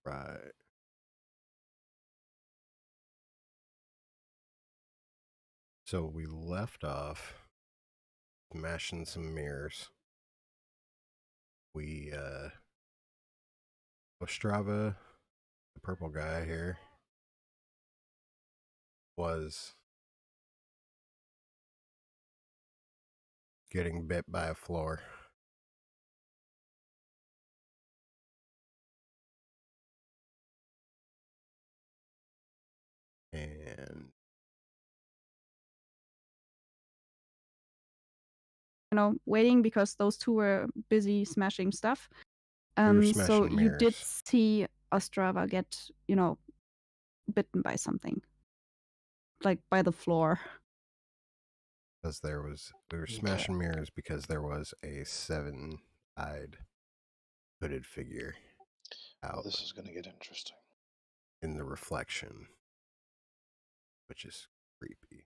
Right. So we left off smashing some mirrors. We Ostrava, the purple guy here, was getting bit by a floor. And waiting because those two were busy smashing stuff. we were So smashing you did mirrors see Ostrava get, bitten by something, like by the floor. because we were Okay. smashing mirrors because there was a seven-eyed hooded figure Well, out this is going to get interesting. in the reflection, which is creepy.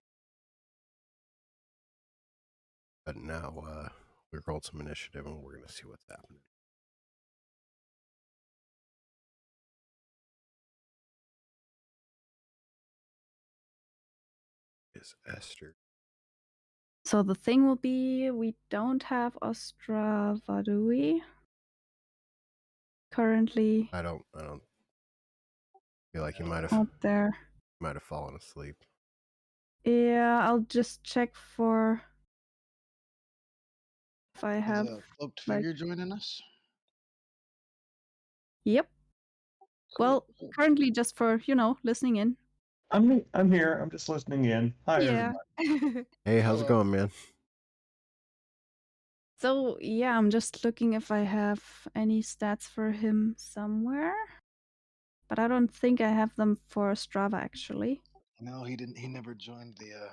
But now we rolled some initiative and we're gonna see what's happening. Is Esther? So the thing will be, we don't have Ostrava, do we? Currently I don't feel like he might have out there. fallen asleep. Yeah, I'll just check for if I Is have, a cloaked like, figure joining us? yep. Cool. Well, currently just for, listening in. I'm here. I'm just listening in. Hi, Yeah. everybody. Hey, how's it Hello. going, man? So, yeah, I'm just looking if I have any stats for him somewhere. But I don't think I have them for Strava, actually. No, he didn't. He never joined the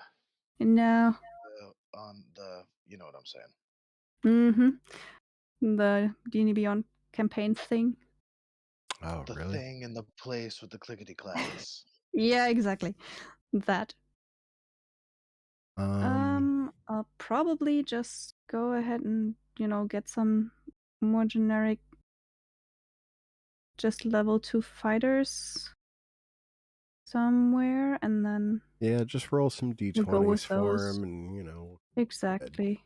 No. on the. You know what I'm saying? Mm-hmm. The D&D Beyond campaign thing. Oh, The really? thing in the place with the clickety clacks. Yeah, exactly. That. I'll probably just go ahead and, get some more generic, just level 2 fighters somewhere, and then yeah, just roll some we'll go with d20s for those. him, and Exactly.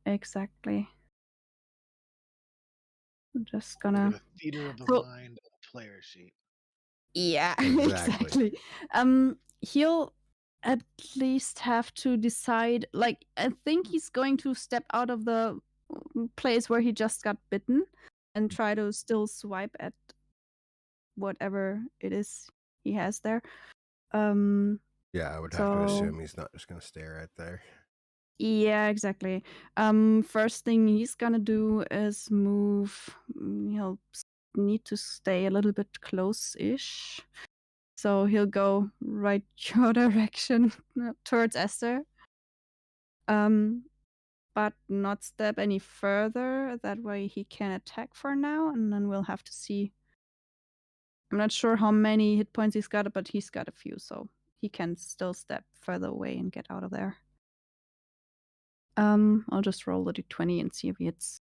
Exactly. I'm just We're gonna. gonna theater of the So, mind of a player sheet. yeah, Exactly. exactly. He'll at least have to decide. Like, I think he's going to step out of the place where he just got bitten and try to still swipe at whatever it is he has there. Yeah, I would have to So assume he's not just gonna stay right there. yeah, exactly. First thing he's gonna do is move. He'll need to stay a little bit close-ish. So he'll go right your direction towards Esther. But not step any further. That way he can attack for now, and then we'll have to see. I'm not sure how many hit points he's got, but he's got a few, so he can still step further away and get out of there. I'll just roll the d20 and see if he hits.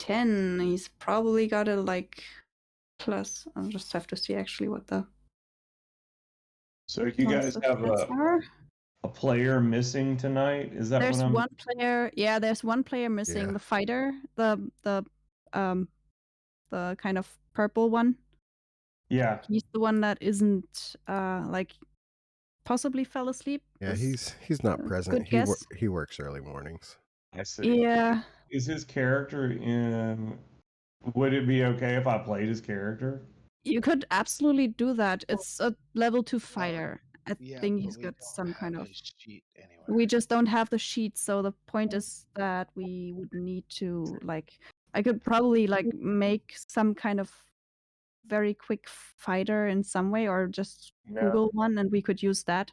10. He's probably got a plus. I'll just have to see actually what the So you guys have stats are. a player missing tonight? Is that what There's I'm? one player. Yeah, there's one player missing. Yeah. The fighter, the kind of purple one. Yeah. He's the one that isn't possibly fell asleep. Yeah, Is he's not a present. good guess. He works early mornings. I see. Yeah, Is his character in? Would it be okay if I played his character? you could absolutely do that. It's a level 2 fighter. I Yeah, think but he's we got don't some kind have of. his sheet anywhere. We just don't have the sheet, so the point is that we would need to I could probably make some kind of very quick fighter in some way, or just Yeah. Google one, and we could use that.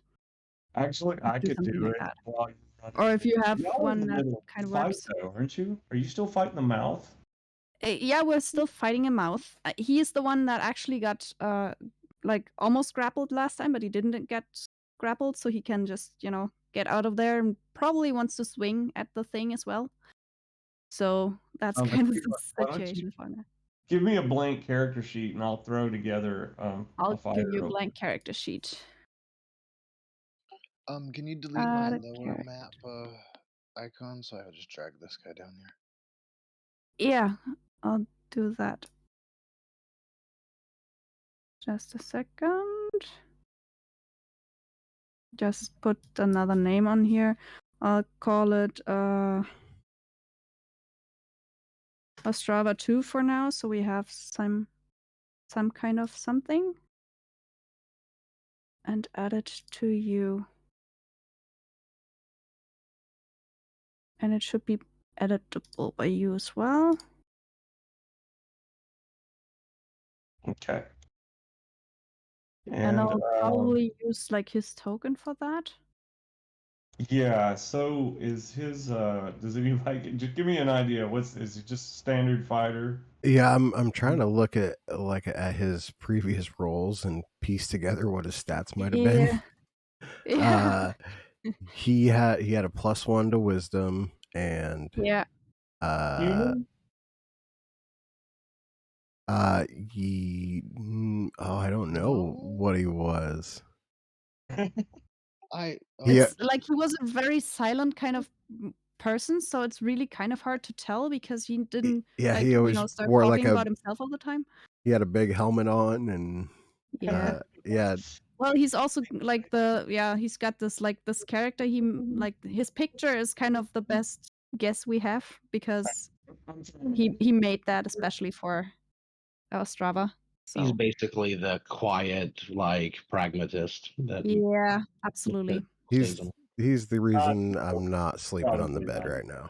Actually, I Do could something do like it. that. while you're running Or if it. you have Y'all are in one the that middle of kind a of fight, works. though, aren't you? Are you still fighting the mouth? Yeah, we're still fighting a mouth. He is the one that actually got almost grappled last time, but he didn't get grappled, so he can just get out of there, and probably wants to swing at the thing as well. So that's Okay, kind of why the don't you- situation for now. Give me a blank character sheet and I'll throw together a I'll fighter. give you a real blank character sheet. Can you delete my Add a lower character. map icon so I will just drag this guy down here? Yeah, I'll do that. Just a second. Just put another name on here. I'll call it Ostrava 2 for now, so we have some kind of something. And add it to you. And it should be editable by you as well. Okay. And I'll probably use like his token for that. Yeah, so is his does anybody just give me an idea, is he just standard fighter? Yeah, I'm trying to look at his previous roles and piece together what his stats might have been. Yeah. He had a +1 to wisdom and Yeah. Human? I don't know what he was. I It's like he was a very silent kind of person, so it's really kind of hard to tell because he didn't Yeah, like, he always start wore talking like about himself all the time. he had a big helmet on and Yeah. yeah. Well, he's also like he's got this like this character. Like his picture is kind of the best guess we have because he made that especially for Ostrava. He's So basically the quiet, like pragmatist that yeah, absolutely. stays in. He's the reason I'm not sleeping on the probably bed not. right now.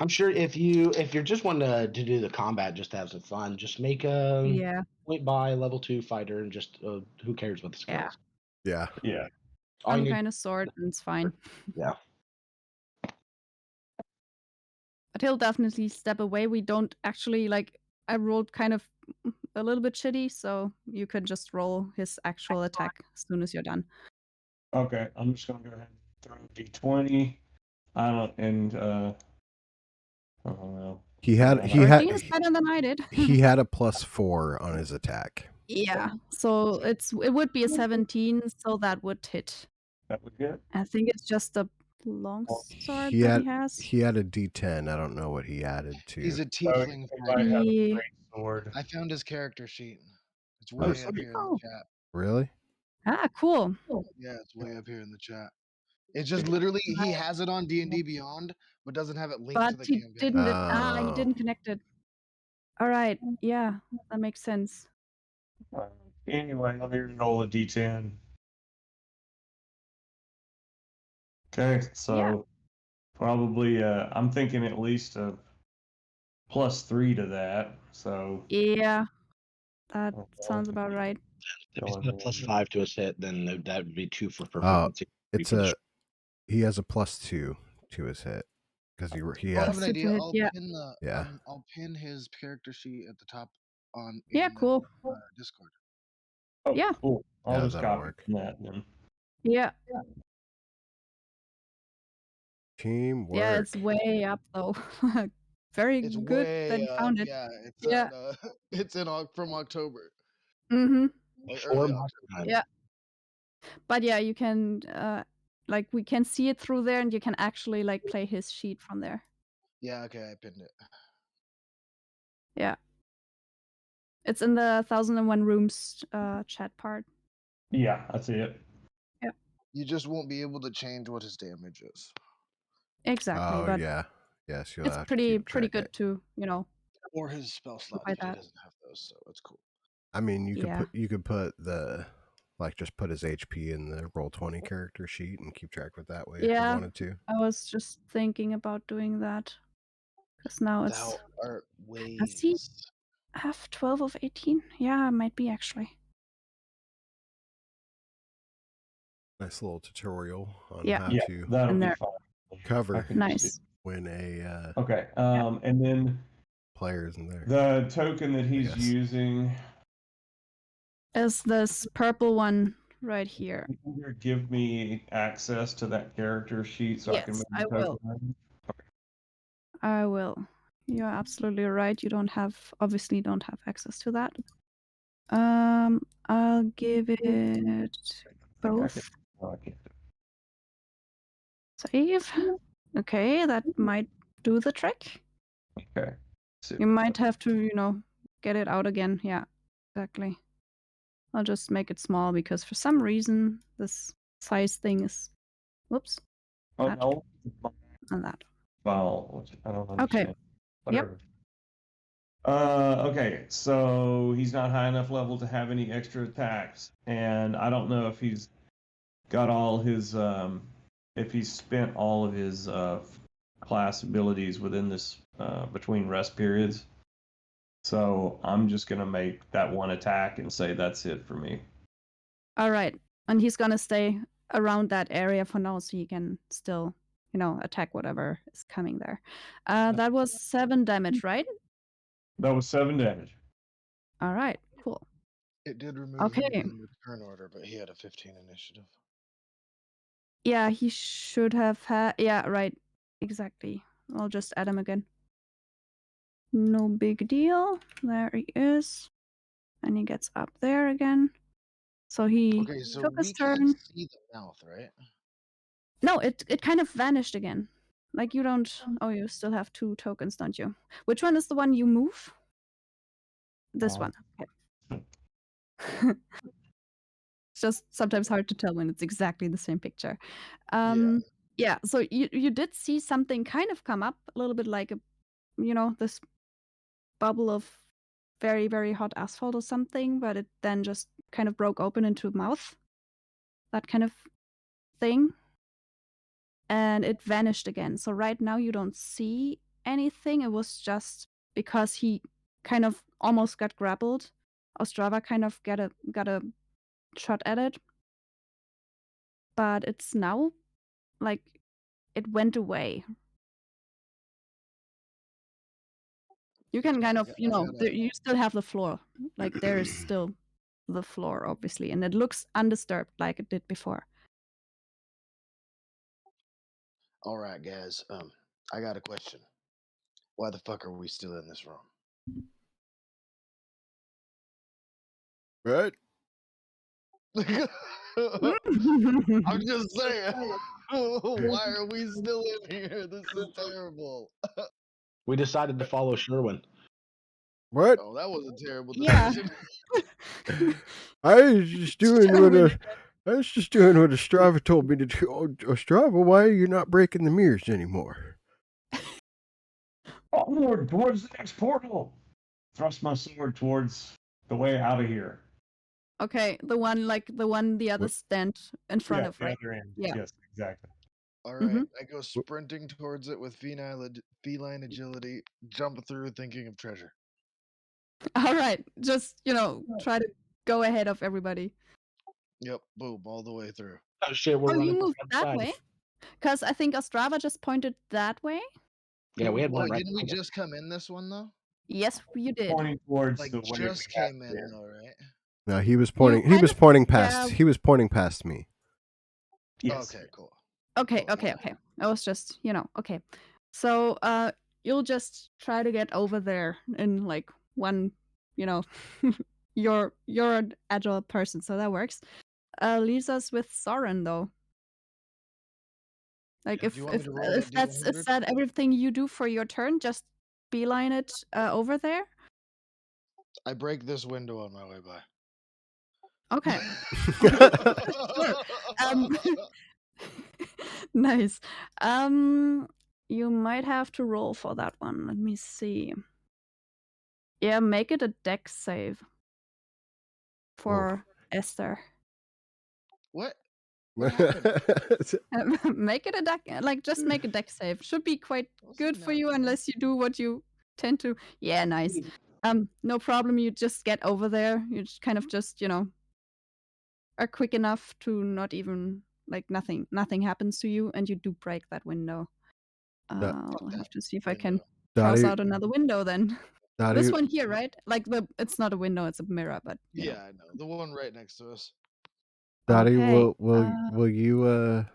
I'm sure if you're just wanting to do the combat just to have some fun, just make a Yeah. point by level 2 fighter and just who cares what the skills. Yeah. Yeah. Yeah. All you Some need- kind of sword and it's fine. Yeah. But he'll definitely step away. We don't actually like. I rolled kind of a little bit shitty, so you could just roll his actual attack as soon as you're done. Okay, I'm just gonna go ahead and throw D20. I don't know. He had 13 is better than I did. he had a +4 on his attack. Yeah, so it would be a 17, so that would hit. That would hit. I think it's just a long sword He that had he has. he had a D10. I don't know what he added to. He's a So tiefling he might fighter. have a Yeah. great sword. I found his character sheet. It's way up here in the Oh. chat. Really? Ah, cool. Yeah, it's way up here in the chat. It's just literally he has it on D&D Beyond, but doesn't have it linked to But the he campaign. didn't. He Oh. didn't connect it. All right. Yeah, that makes sense. Anyway, let me roll a D10. Okay, so probably I'm thinking at least a +3 to that. So Yeah, that Okay. sounds about right. If he's got a +5 to his hit, then that would be 2 for Oh, proficiency. it's he has a +2 to his hit because he I has have an idea. hit, I'll yeah. pin the Yeah. I'll pin his character sheet at the top on Yeah, in the, cool. Discord. Oh, Yeah. cool. I'll Yeah, just that'll copy work. from that then. Yeah, Teamwork. yeah, it's way up though. Very It's good way that you up. found it. Yeah, it's Yeah. it's from October. Mm-hmm. Like Four early months October. time. Yeah. But yeah, you can like we can see it through there, and you can actually like play his sheet from there. Yeah, okay, I pinned it. Yeah. It's in the 1001 Rooms chat part. Yeah, I see it. You just won't be able to change what his damage is. Exactly, Oh but yeah. Yes, you'll it's have to pretty keep pretty track good to, Or his spell slots, by but he that. doesn't have those, so it's cool. I mean, you Yeah. could put the just put his HP in the Roll20 character sheet and keep track of it that way if you Yeah. wanted to. I was just thinking about doing that. Because now it's Thou art Does he ways. have 12 of 18? Yeah, it might be actually. Nice little tutorial on Yeah. how Yeah, to that'll And be there- fine. cover I can just Nice. when a do- Okay, and then player isn't there. the token that he's Yes. using. Is this purple one right here. Can you either give me access to that character sheet so I can Yes, make I will. I will. You're absolutely right. You obviously don't have access to that. I'll give it both. Oh, I can't. Save. Okay, that might do the trick. Okay. You might have to, get it out again. Yeah, exactly. I'll just make it small because for some reason this size thing is. Whoops. Oh, That. no. And that. File, which I don't Okay. understand. Yep. Whatever. Okay, so he's not high enough level to have any extra attacks, and I don't know if he's got all his if he's spent all of his class abilities within this between rest periods. So I'm just gonna make that one attack and say that's it for me. All right. And he's gonna stay around that area for now so he can still, attack whatever is coming there. That was 7 damage, right? That was 7 damage. All right, cool. It did remove Okay. him from the turn order, but he had a 15 initiative. Yeah, he should have had. Yeah, right. Exactly. I'll just add him again. No big deal. There he is. And he gets up there again. So he Okay, so took his we turn. can't see the mouth, right? No, it kind of vanished again. Like you don't. Oh, you still have 2 tokens, don't you? Which one is the one you move? This one. Okay. It's just sometimes hard to tell when it's exactly the same picture. Yeah. So you did see something kind of come up a little bit like this bubble of very, very hot asphalt or something, but it then just kind of broke open into a mouth. That kind of thing. And it vanished again. So right now you don't see anything. It was just because he kind of almost got grappled. Ostrava kind of got a shot at it. But it's now like it went away. You can kind of, you still have the floor. Like there is still the floor, obviously, and it looks undisturbed like it did before. All right, guys. I got a question. Why the fuck are we still in this room? Right? I'm just saying. Why are we still in here? This is terrible. We decided to follow Sherwin. What? Oh, that was a terrible Yeah. decision. I was just doing what Ostrava told me to do. Oh, Ostrava, why are you not breaking the mirrors anymore? Onward towards the next portal. Thrust my sword towards the way out of here. Okay, the one the other stand in front of, the right? other end. Yeah. Yes, exactly. All right, I go sprinting towards it with feline agility, jump through thinking of treasure. All right, just try to go ahead of everybody. Yep, boom, all the way through. Oh shit, we're Oh, you running moved front that side. way? Because I think Ostrava just pointed that way. Yeah, we had one Wait, right. didn't we just come in this one though? Yes, you did. Pointing towards Like the way just we had came in there. though, right? No, he was pointing. He kind was of- pointing past. yeah. He was pointing past me. Yes. Okay, cool. Okay, Cool. okay. I was just, okay. So, you'll just try to get over there in like one, you're an agile person, so that works. Leaves us with Soren though. Like Do you want me to roll if that is D100? that everything you do for your turn, just beeline it over there. I break this window on my way by. Okay. Nice. You might have to roll for that one. Let me see. Yeah, make it a dex save for Esther. What? What happened? Make it a deck, just make a dex save. Should be quite What's good the for you nut? unless you do what you tend to. Yeah, nice. No problem. You just get over there. You just kind of just, are quick enough to not even nothing happens to you, and you do break that window. I'll have to see if I can cross out another window then. This one here, right? Like it's not a window, it's a mirror, but Yeah, I know. The one right next to us. Dottie, Okay, will you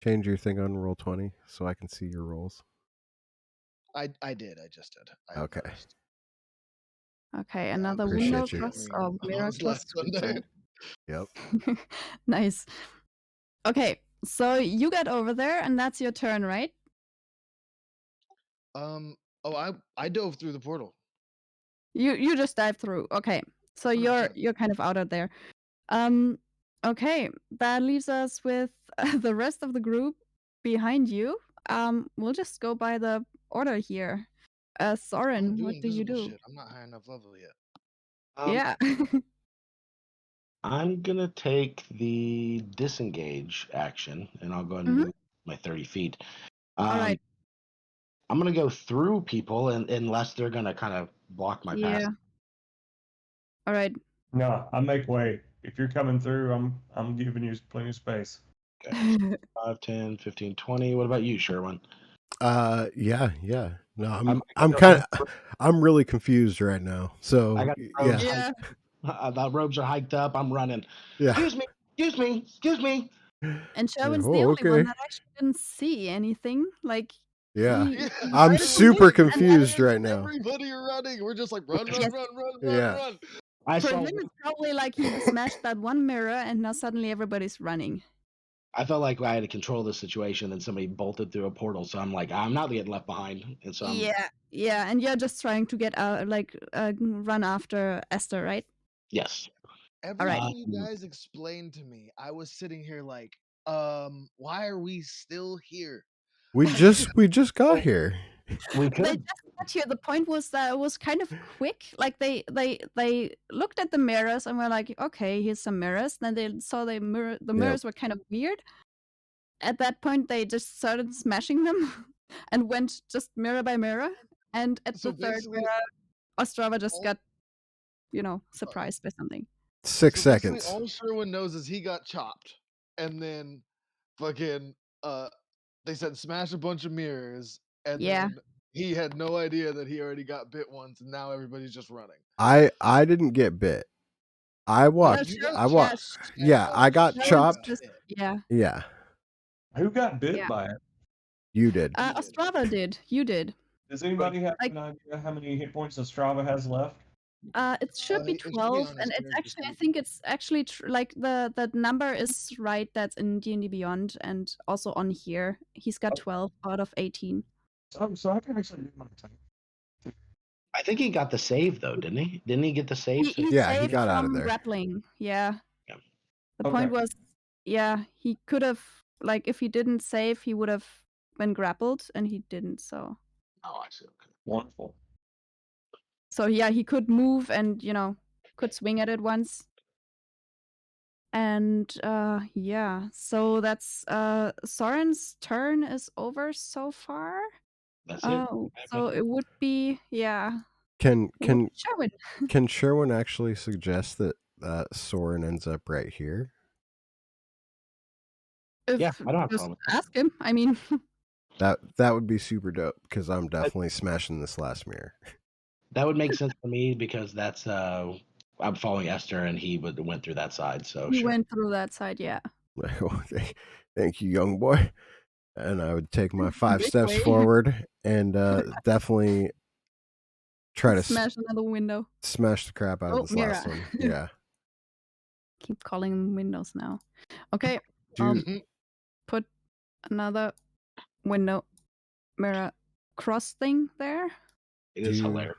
change your thing on roll 20 so I can see your rolls? I did. I just did. I Okay. noticed. Okay, Yeah, another I'm window Appreciate you. cross streaming or mirror on cross. last Sunday. Yep. Nice. Okay, so you get over there, and that's your turn, right? Oh, I dove through the portal. You just dive through. Okay, so 100%. you're kind of out of there. Okay, that leaves us with the rest of the group behind you. We'll just go by the order here. I'm Soren, doing what do you invisible do? shit. I'm not high enough level yet. Yeah. I'm gonna take the disengage action, and I'll go ahead and Mhm. move my 30 feet. All right. I'm gonna go through people, unless they're gonna kind of block my path. Yeah. All right. No, I make way. If you're coming through, I'm giving you plenty of space. Okay. 5, 10, 15, 20. What about you, Sherwin? Yeah. No, I'm- I'm really confused right now. So I got yeah. Yeah. The robes are hiked up. I'm running. Yeah. Excuse me. And Sherwin's Oh, the only one okay. that actually didn't see anything. Like, Yeah. he I'm started to super move, and confused right now. Everybody are running. We're just like run, run, Yes. run, run, Yeah. run. I For saw. him, it's probably like he smashed that one mirror, and now suddenly everybody's running. I felt like I had to control the situation, and somebody bolted through a portal. So I'm like, I'm not getting left behind. And so Yeah, and you're just trying to get out, run after Esther, right? yes. Everything you guys explained to me, I was sitting here like, why are we still here? We just got here. We They could. just got here. The point was that it was kind of quick. Like they looked at the mirrors and were like, okay, here's some mirrors. Then they saw the mirrors were kind of weird. At that point, they just started smashing them and went just mirror by mirror. And at So the third basically- mirror, Ostrava just all- got, surprised by something. 6 So basically seconds. all Sherwin knows is he got chopped, and then fucking they said smash a bunch of mirrors, and Yeah. then he had no idea that he already got bit once, and now everybody's just running. I didn't get bit. I watched. you got I watched. chopped. Yeah, I got Sherwin chopped. got bit. Yeah. Yeah, Who got bit Yeah. by it? you did. You did. Ostrava did. You did. Does anybody have like- an idea how many hit points Ostrava has left? It should be It should be 12, on his and it's character actually, I sheet. think it's actually like the number is right. That's in D&D Beyond, and also on here, he's got 12 out of 18. So I can actually do my time. I think he got the save though, didn't he? Didn't he get the save? He Yeah, he saved got out of from there. grappling. Yeah. Yeah. The point Okay. was, yeah, he could have, like, if he didn't save, he would have been grappled, and he didn't. So Oh, I see. Okay. Wonderful. yeah, he could move and could swing at it once. And yeah, so that's Soren's turn is over so far. That's it. Oh, so it would be Can Sherwin. can Sherwin actually suggest that Soren ends up right here? Yeah, I don't have a Just problem. ask him. I mean, That would be super dope because I'm definitely smashing this last mirror. That would make sense for me because that's I'm following Esther, and he went through that side. So he sure. went through that side. Yeah. Okay. Thank you, young boy. And I would take my 5 Big steps way. forward and definitely try to Smash another window. smash the crap out Oh, of this last mirror. one. Yeah. Keep calling them windows now. Okay. Dude, Put another window mirror cross thing there. It is Do you- hilarious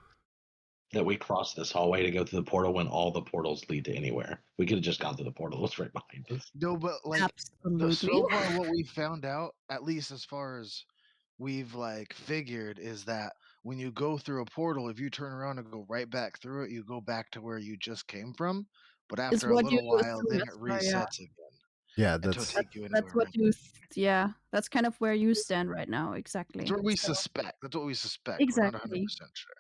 that we crossed this hallway to go through the portal when all the portals lead to anywhere. We could have just gone through the portal. It's right behind us. No, but like Absolutely. so far what we found out, at least as far as we've like figured, is that when you go through a portal, if you turn around and go right back through it, you go back to where you just came from. But Is after a what you little while, assume then it that's where, yeah. resets again. yeah, Until that's take you That's what anywhere. that's kind of where you stand right now, exactly. That's what we So- suspect. That's what we suspect. We're not Exactly. 100% sure.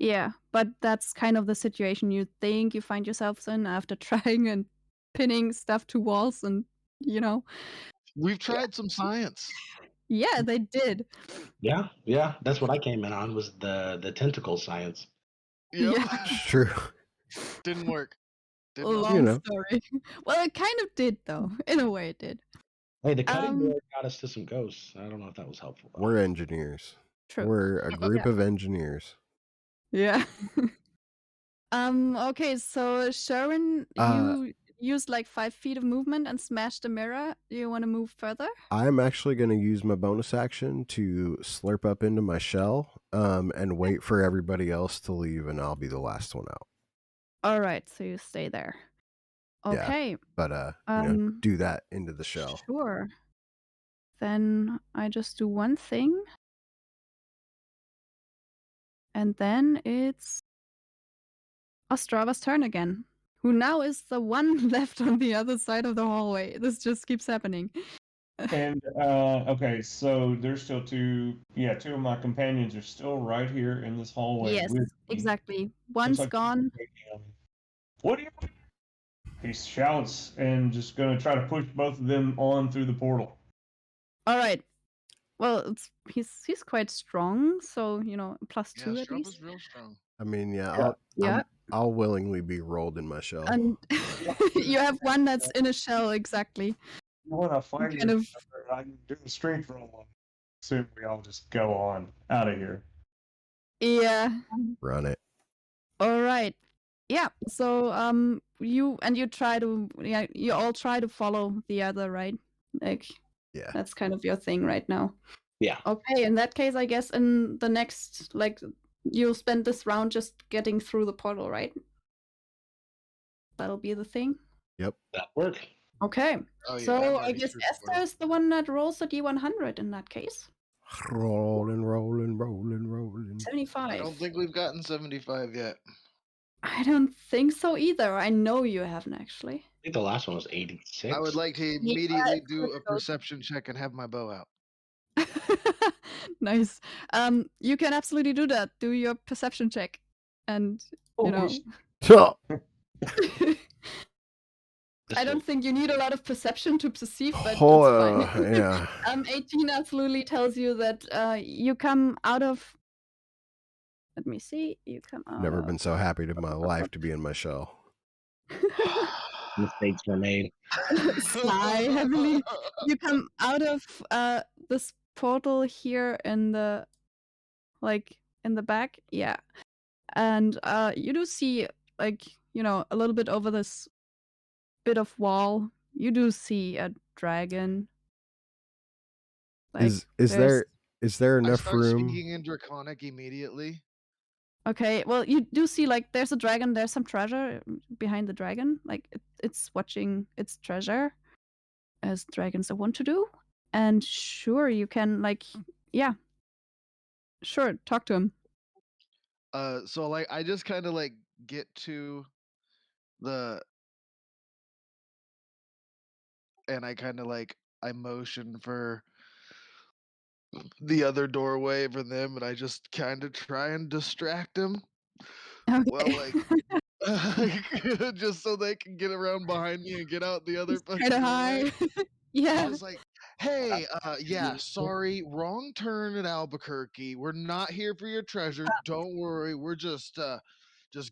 Yeah, but that's kind of the situation you think you find yourselves in after trying and pinning stuff to walls, and We've tried some science. yeah, they did. Yeah, that's what I came in on was the tentacle science. Yep. Yeah. it's true. Didn't work. Didn't know. long know. story. Well, it kind of did though. In a way, it did. Hey, the cutting Um, board got us to some ghosts. I don't know if that was helpful. We're engineers. true. We're a group of engineers. Yeah. Okay, so Sharon, you used like 5 feet of movement and smashed the mirror. Do you want to move further? I'm actually going to use my bonus action to slurp up into my shell and wait for everybody else to leave, and I'll be the last one out. All right, so you stay there. Yeah. Okay. But, do that into the shell. Sure. Then I just do one thing. And then it's Ostrava's turn again, who now is the one left on the other side of the hallway. This just keeps happening. And okay, so there's still two of my companions are still right here in this hallway Yes, with me. exactly. Looks One's like they're gone. waiting on me. What do you? He shouts and just gonna try to push both of them on through the portal. All right. Well, he's quite strong, so +2 Yeah, at Strub least. was real strong. I mean, Yeah. I'll willingly be rolled in my shell. And you have one that's in a shell, exactly. You want to fight Kind of. I can do a strength roll. Soon we all just go on out of here. Yeah. Run it. All right. Yeah. So you all try to follow the other, right? Like, Yeah. that's kind of your thing right now. Yeah. Okay, in that case, I guess in the next, you'll spend this round just getting through the portal, right? That'll be the thing. Yep. That work. Okay. Oh, yeah, I'm So I already guess through the Esther portal. is the one that rolls a D100 in that case. Rolling. 75. I don't think we've gotten 75 yet. I don't think so either. I know you haven't actually. I think the last one was 86. I would like to Yeah, immediately it's do a pretty close. perception check and have my bow out. Nice. You can absolutely do that. Do your perception check, and So, I don't think you need a lot of perception to perceive, but that's fine. yeah. 18 absolutely tells you that you come out of. Let me see. You come out. Never been so happy in my life to be in my shell. Mistakes were made. Sigh heavily. You come out of this portal here in the back, yeah, and you do see a little bit over this bit of wall. You do see a dragon. Is there I enough start room? speaking in Draconic immediately. Okay, well, you do see there's a dragon. There's some treasure behind the dragon. It's watching its treasure, as dragons are wont to do. And sure, you can sure, talk to him. So I just kind of get to the, and I kind of I motion for the other doorway for them, and I just kind of try and distract him. Okay. Well, just so they can get around behind me and get out the other fucking Kind of doorway. high. Yeah. I was like, hey, yeah, sorry, wrong turn at Albuquerque. We're not here for your treasure. Don't worry. We're just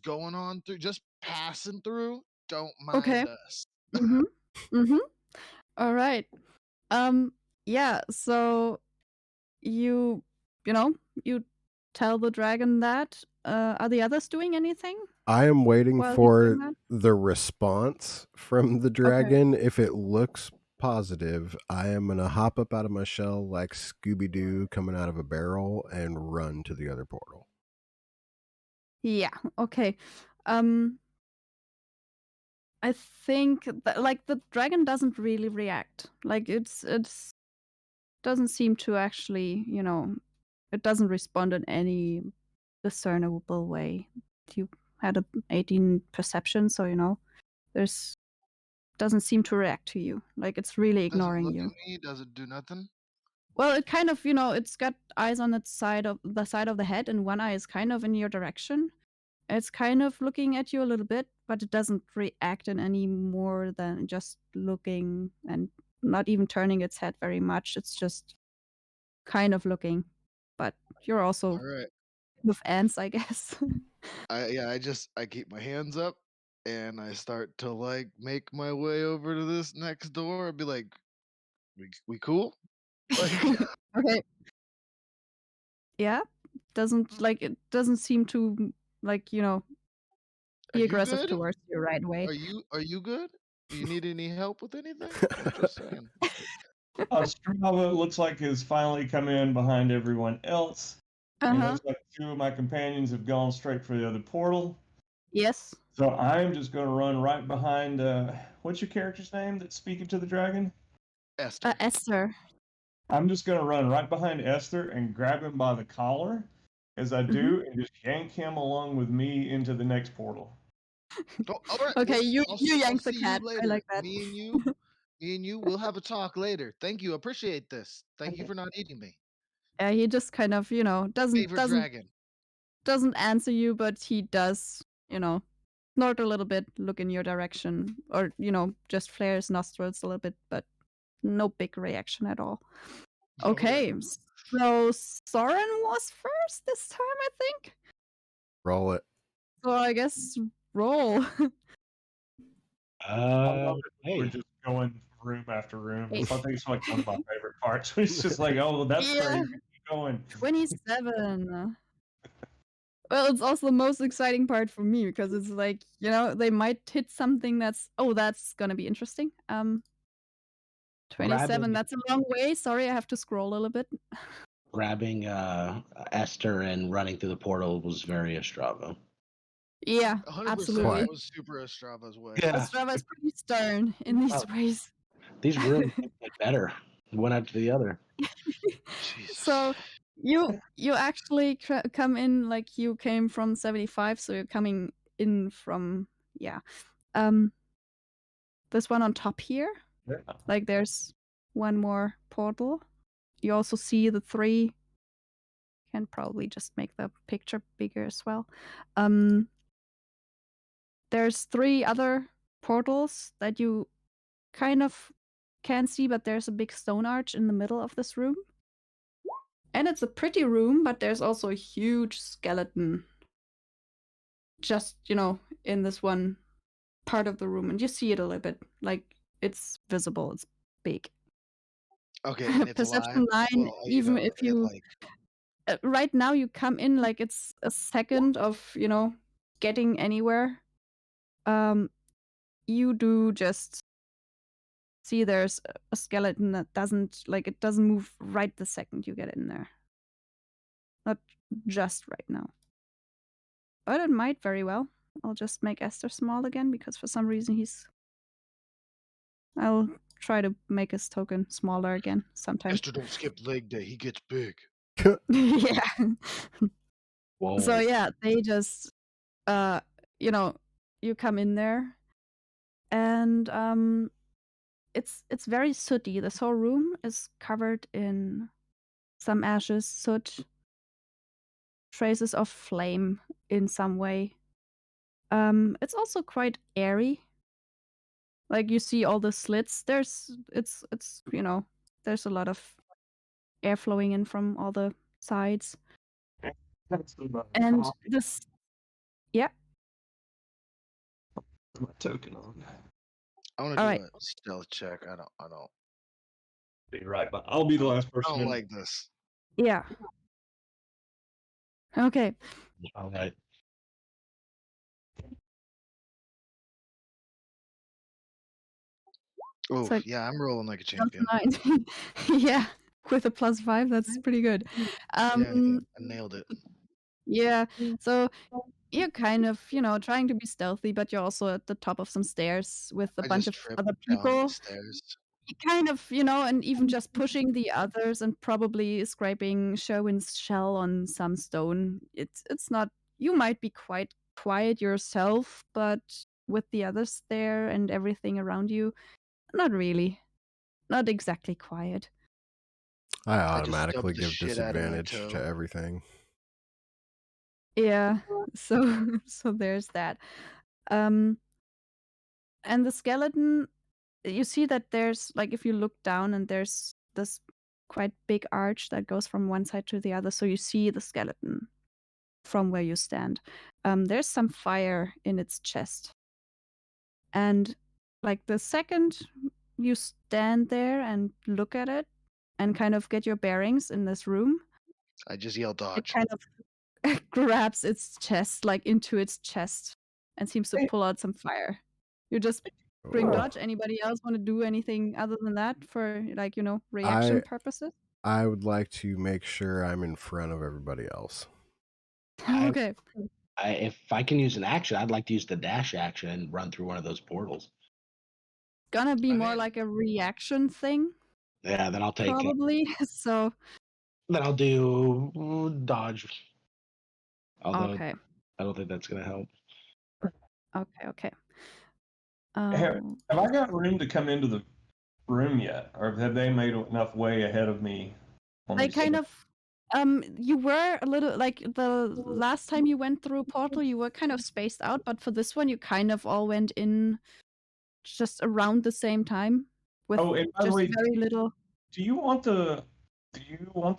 going on through, just passing through. Don't mind Okay. us. All right. Yeah, so you tell the dragon that. Are the others doing anything? I am waiting While he's for doing that? the response from the dragon. If it looks positive, I am going to hop up out of my shell like Scooby-Doo coming out of a barrel and run to the other portal. Yeah, okay. I think that, the dragon doesn't really react. It's doesn't seem to actually, it doesn't respond in any discernible way. You had a 18 perception, so there's doesn't seem to react to you. It's really ignoring Doesn't you. look at me. Doesn't do nothing. Well, it kind of, it's got eyes on its side of the head, and one eye is kind of in your direction. It's kind of looking at you a little bit, but it doesn't react in any more than just looking and not even turning its head very much. It's just kind of looking. But you're also All right. with ants, I guess. I keep my hands up, and I start to like make my way over to this next door. I'd be like, we cool? Like, Okay. Yeah. It doesn't seem to like, are be you aggressive good? towards you right away. Are you good? Do you need any help with anything? I'm just saying. Strava looks like has finally come in behind everyone else. And Uh-huh. looks like two of my companions have gone straight for the other portal. Yes. So I'm just going to run right behind. What's your character's name that's speaking to the dragon? Esther. Esther. I'm just going to run right behind Esther and grab him by the collar as I do, and just yank him along with me into the next portal. Oh, all right. Okay, Well, you I'll yank the see cat. you I later. like that. Me and you, we'll have a talk later. Thank you. Appreciate this. Thank you for not eating me. Yeah, he just kind of, Favorite dragon. doesn't answer you, but he does, snort a little bit, look in your direction, or just flare his nostrils a little bit, but no big reaction at all. Okay, so Soren was first this time, I think. Roll it. So I guess roll. We're Hey, just going room after room. Hey. I think it's like one of my favorite parts. It's just like, oh, that's Yeah. crazy. Keep going. 27. Well, it's also the most exciting part for me because it's like, they might hit something that's gonna be interesting. 27, Grabbing- that's a long way. Sorry, I have to scroll a little bit. grabbing Esther and running through the portal was very Estrava. Yeah, 100% absolutely. It was super Estrava's way. Estrava is pretty stern in these ways. These rooms get better one after the other. Jesus. So you actually come in like you came from 75, so you're coming in from this one on top here. Yeah. Like there's one more portal. You also see the three. Can probably just make the picture bigger as well. There's three other portals that you kind of can see, but there's a big stone arch in the middle of this room. And it's a pretty room, but there's also a huge skeleton just, in this one part of the room. And you see it a little bit. Like, it's visible. It's big. Okay, and it's Perception alive. 9, Well, even if you... right now you come in like it's a second of, getting anywhere. You do just see there's a skeleton that doesn't move right the second you get in there. Not just right now. But it might very well. I'll just make Esther small again because for some reason I'll try to make his token smaller again sometime. Esther, don't skip leg day. He gets big. Yeah. Whoa. So yeah, they just you come in there and it's very sooty. This whole room is covered in some ashes, soot, traces of flame in some way. It's also quite airy. Like you see all the slits. There's a lot of air flowing in from all the sides. That's And this my token on. I want to do Alright. a stealth check. I don't Be right, but I'll be the last I person. don't in. like this. Yeah. Okay. All right. Oh, So- yeah, I'm rolling like a champion. 9. Yeah. With a +5, that's pretty good. Yeah, I nailed it. Yeah. So you're kind of, trying to be stealthy, but you're also at the top of some stairs with a I bunch just of tripped other down people. the stairs. Kind of, and even just pushing the others and probably scraping Sherwin's shell on some stone. It's not. You might be quite quiet yourself, but with the others there and everything around you, not really. Not exactly quiet. I just automatically stubbed the give shit out of my disadvantage toe. to everything. Yeah. So there's that. And the skeleton, you see that there's like if you look down and there's this quite big arch that goes from one side to the other, so you see the skeleton from where you stand. There's some fire in its chest. And like the second you stand there and look at it and kind of get your bearings in this room, I just yell it dodge. kind of grabs its chest, like into its chest, and seems to pull out some fire. You just bring Oh. dodge. Anybody else want to do anything other than that for, like, reaction purposes? I would like to make sure I'm in front of everybody else. Okay. If I can use an action, I'd like to use the dash action and run through one of those portals. Gonna be I more mean- like a reaction thing, Yeah, then I'll take it. probably. So Then I'll do dodge. Although okay, I don't think that's gonna help. okay. Have I got room to come into the room yet, or have they made enough way ahead of me? on They these kind things? of you were a little like the last time you went through Portal, you were kind of spaced out, but for this one you kind of all went in just around the same time with Oh, and by the just way, very little. do you want the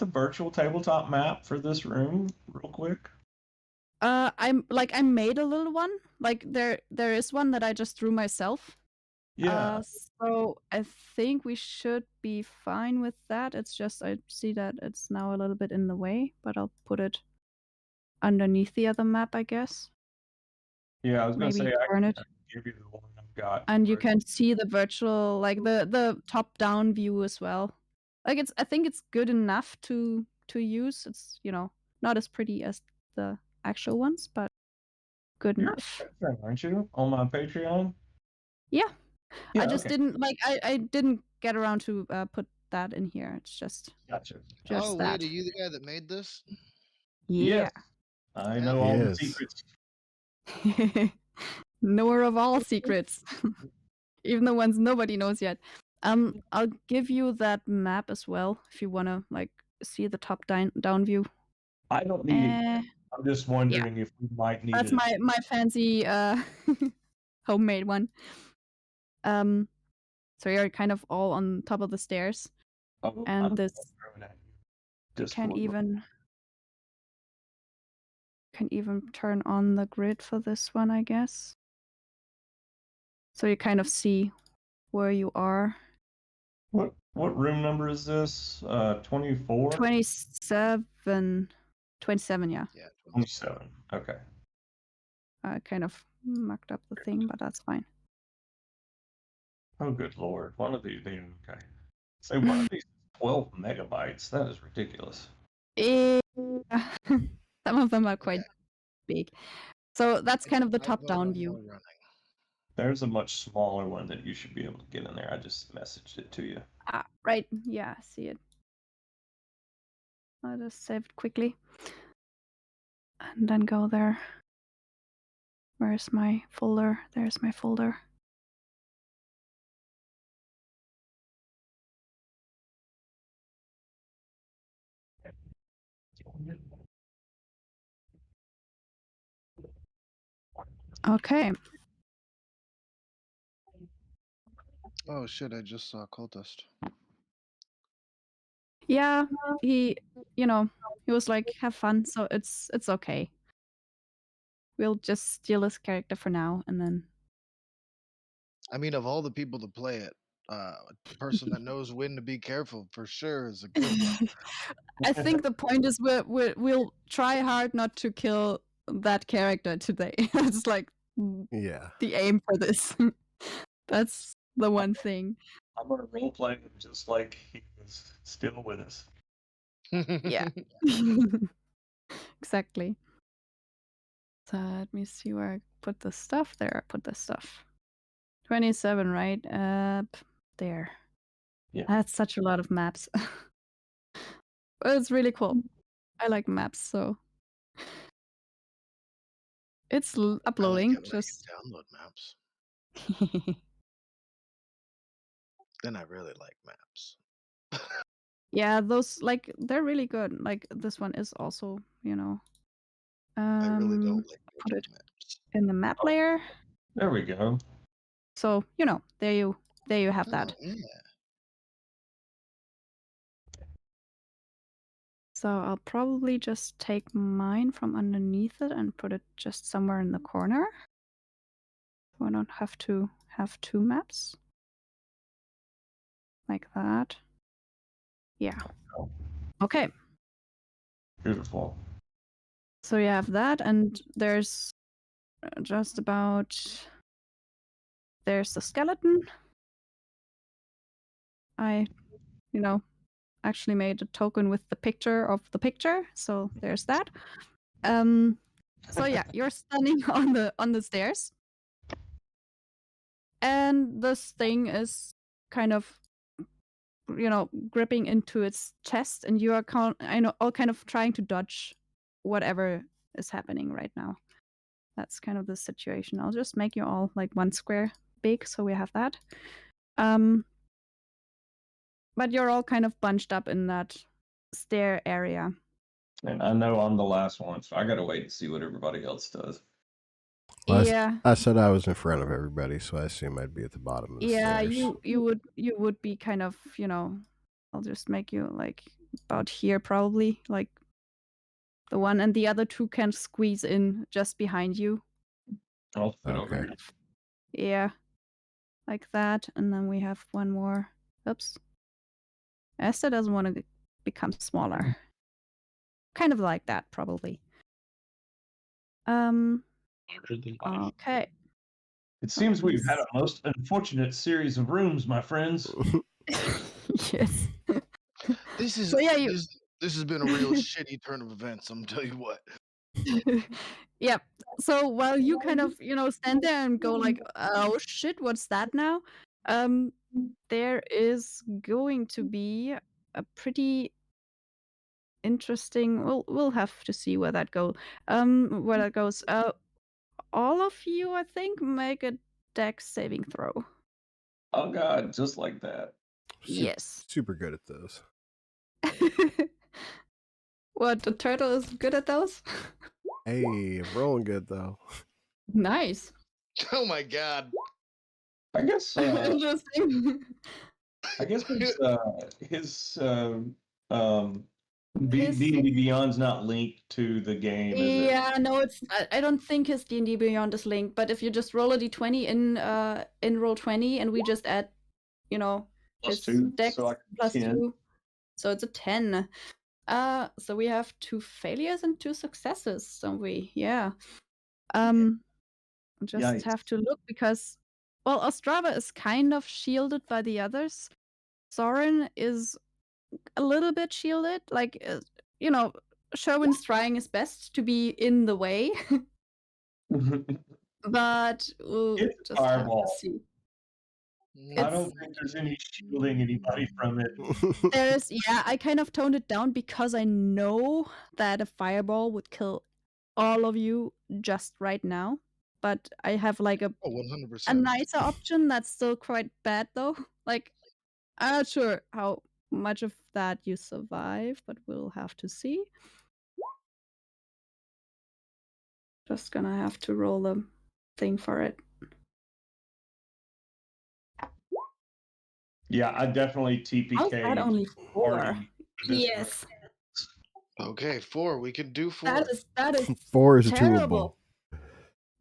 virtual tabletop map for this room, real quick? I made a little one. Like there is one that I just drew myself. Yeah. So I think we should be fine with that. It's just I see that it's now a little bit in the way, but I'll put it underneath the other map, I guess. Yeah, I was gonna Maybe say I turn can it. give you the one I've got. And you can see the virtual, like the top-down view as well. Like I think it's good enough to use. It's not as pretty as the actual ones, but good You're enough. a patron, aren't you? On my Patreon? Yeah. Yeah, I just okay. didn't I didn't get around to put that in here. It's just Gotcha. Oh, that. wait, are you the guy that made this? Yeah. Yes. I know all the Yes. secrets. Knower of all secrets. Even the ones nobody knows yet. I'll give you that map as well if you wanna see the top down view. I don't need it. Eh, I'm just wondering if we might need That's it. my fancy homemade one. So you're kind of all on top of the stairs, Oh, and I'm this throwing at you. you Just can for- even turn on the grid for this one, I guess. So you kind of see where you are. What room number is this? 24? 27, yeah. Yeah. 27. Okay. I kind of mucked up the thing, but that's fine. Oh, good lord. One of these. Okay. Say one of these is 12 megabytes. That is ridiculous. Some of them are quite big. So that's kind of the I've got top-down one view. more running. There's a much smaller one that you should be able to get in there. I just messaged it to you. Right. Yeah, I see it. I'll just save it quickly. And then go there. Where's my folder? There's my folder. Okay. Oh shit! I just saw cultist. Yeah, he was like, have fun, so it's okay. We'll just steal his character for now, and then I mean, of all the people to play it, the person that knows when to be careful for sure is a good one. I think the point is we'll try hard not to kill that character today. It's like Yeah. the aim for this. That's the one thing. I'm going to roleplay him just like he was still with us. Yeah. Exactly. So let me see where I put the stuff. There, I put the stuff. 27, right? There. Yeah. That's such a lot of maps. But it's really cool. I like maps, so it's uploading. I like it when Just you download maps. Then I really like maps. yeah, those they're really good. Like this one is also, I really don't like put it maps. in the map layer. There we go. So there you have that. Oh, yeah. So I'll probably just take mine from underneath it and put it just somewhere in the corner. So I don't have to have 2 maps. Like that. Yeah. Okay. Beautiful. So you have that, and there's just about... There's the skeleton. I, actually made a token with the picture of the picture, so there's that. So yeah, you're standing on the stairs, and this thing is kind of, gripping into its chest, and you are all kind of trying to dodge whatever is happening right now. That's kind of the situation. I'll just make you all like 1 square big, so we have that. But you're all kind of bunched up in that stair area. And I know I'm the last one, so I gotta wait and see what everybody else does. Well, Yeah. I said I was in front of everybody, so I assume I'd be at the bottom of the stairs. you would be kind of, I'll just make you like about here probably, like the one, and the other 2 can squeeze in just behind you. I'll sit over Okay. here. Yeah. Like that, and then we have 1 more. Oops. Esther doesn't want to become smaller. Kind of like that, probably. Larger than life. Okay. It seems we've had a most unfortunate series of rooms, my friends. Yes. This is So yeah, this has been a real shitty turn of events. I'm gonna tell you what. Yeah. So while you kind of, stand there and go like, oh shit, what's that now? There is going to be a pretty interesting. We'll have to see where that goes. All of you, I think, make a dex saving throw. Oh god, just like that. Yes. Super good at those. What, the turtle is good at those? Hey, I'm rolling good though. Nice. Oh my god. I guess Interesting. I guess his D&D Beyond's not linked to the game, is it? Yeah, no, it's. I don't think his D&D Beyond is linked. But if you just roll a d20 in Roll20, and we just add, Plus his 2, dex so like plus 10. 2, so it's a 10. So we have 2 failures and 2 successes, don't we? Yeah. Just Yikes. have to look because, well, Ostrava is kind of shielded by the others. Soren is a little bit shielded, like, Sherwin's trying his best to be in the way, but we'll It's just have to fireball. see. I don't think there's any shielding anybody from it. I kind of toned it down because I know that a fireball would kill all of you just right now. But I have like a 100%. nicer option that's still quite bad though. Like, I'm not sure how much of that you survive, but we'll have to see. Just gonna have to roll the thing for it. Yeah, I definitely How's TPK. that only 4? party. Yes. Okay, 4. We can do 4. That is 4 is terrible.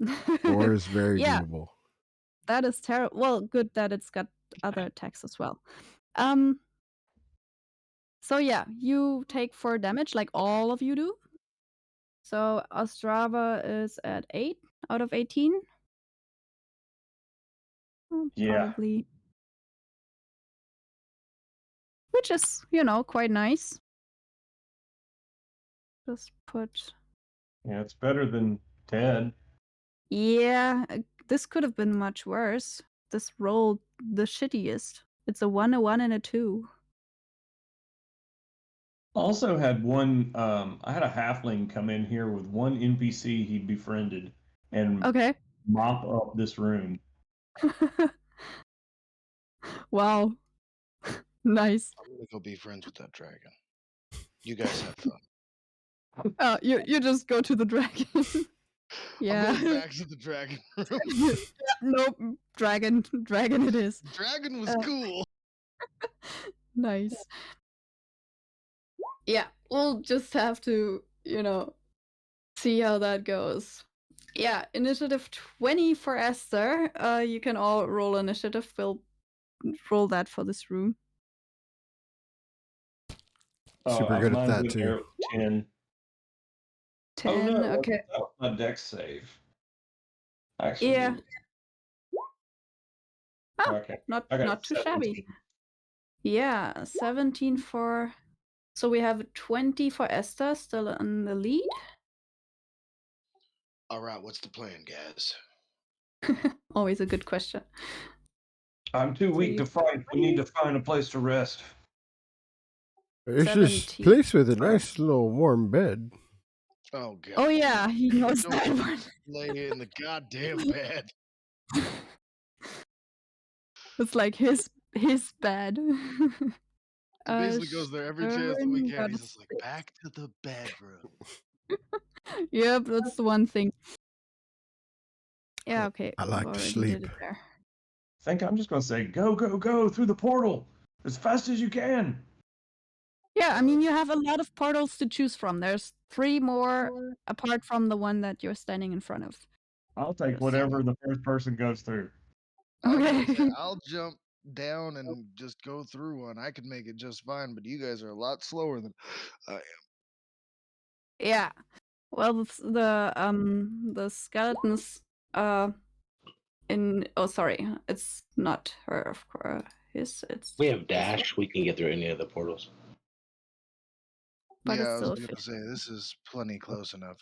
doable. 4 is very Yeah. doable. That is terrible. Well, good that it's got other attacks as well. So yeah, you take 4 damage like all of you do. So Ostrava is at 8 out of 18. Yeah. Probably. Which is, quite nice. Just put... Yeah, it's better than dead. Yeah, this could have been much worse. This rolled the shittiest. It's a 1, a 1, and a 2. Also had one, I had a halfling come in here with 1 NPC he befriended and Okay. mop up this room. Wow. Nice. I'm gonna go be friends with that dragon. You guys have fun. You just go to the dragon. Yeah. I'm going back to the dragon room. Nope. Dragon it is. Dragon was cool. Nice. Yeah, we'll just have to, see how that goes. Yeah, initiative 20 for Esther. You can all roll initiative. We'll roll that for this room. Super good at mine's that, in too. there, 10. 10. Oh no! Okay. That was my dex save. Actually, Yeah. Oh, okay. not I got not too 17. shabby. Yeah, 17 for. So we have 20 for Esther, still in the lead. All right, what's the plan, guys? Always a good question. I'm too weak to fight. We need to find a place to rest. It's just 17 place with a for nice little warm bed. Oh god. Oh yeah, he knows Don't that one. lay in the goddamn bed. It's like his bed. He basically goes there every chance that we Sharon can. got He's a just like, 6. back to the bedroom. Yep, that's the one thing. Yeah, okay. I like to already sleep. did it there. I think I'm just going to say, go, go, go through the portal as fast as you can. Yeah, I mean, you have a lot of portals to choose from. There's 3 more apart from the one that you're standing in front of. I'll take whatever the first person goes through. I was gonna Okay. say, I'll jump down and just go through one. I could make it just fine, but you guys are a lot slower than I am. Yeah. Well, the skeletons sorry, it's not her, of course. It's We have dash. We can get through any of the portals. But Yeah, it's I was still gonna 50. say this is plenty close enough.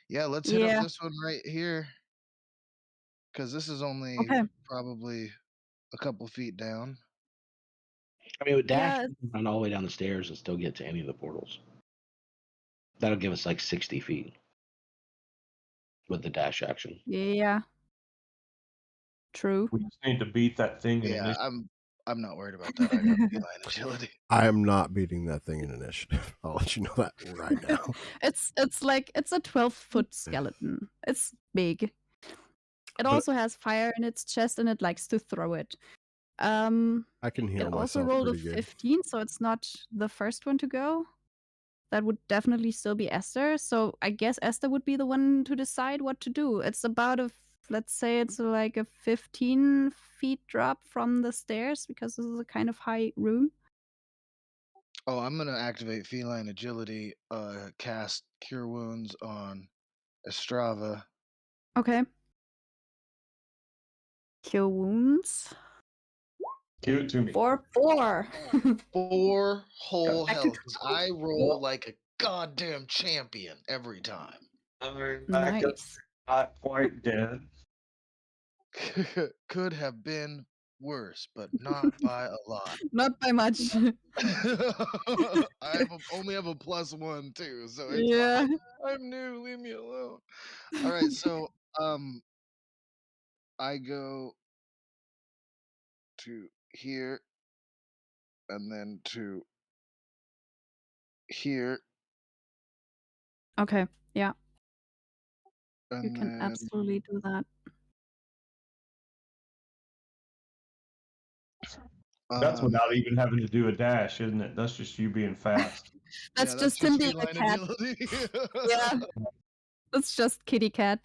Yeah, let's hit up Yeah. this one right here. Cause this is only Okay. probably a couple feet down. I mean, with dash, Yeah, we can run all the way down the stairs and still get to any of the portals. That'll give us like 60 feet with the dash action. yeah. True. We just need to beat that thing in Yeah, initiative. I'm not worried about that. I got feline agility. I am not beating that thing in initiative. I'll let you know that right now. It's a 12-foot skeleton. It's big. It But- also has fire in its chest and it likes to throw it. I can heal It also myself rolled a pretty good. 15, so it's not the first one to go. That would definitely still be Esther. So I guess Esther would be the one to decide what to do. It's about let's say it's like a 15 feet drop from the stairs because this is a kind of high room. Oh, I'm gonna activate feline agility, cast cure wounds on Estrava. Okay. Cure wounds. Give it to me. 4. 4 whole Back to health. 'Cause I roll like a goddamn champion every time. Nice. Not quite dead. Could have been worse, but not by a lot. Not by much. I only have a +1 too, so it's Yeah. fine. I'm new. Leave me alone. All right, so I go to here, and then to here, Okay. Yeah. and You can then absolutely do that. That's um, without even having to do a dash, isn't it? That's just you being fast. That's yeah, just him being a feline cat. agility. Yeah. That's just kitty cat.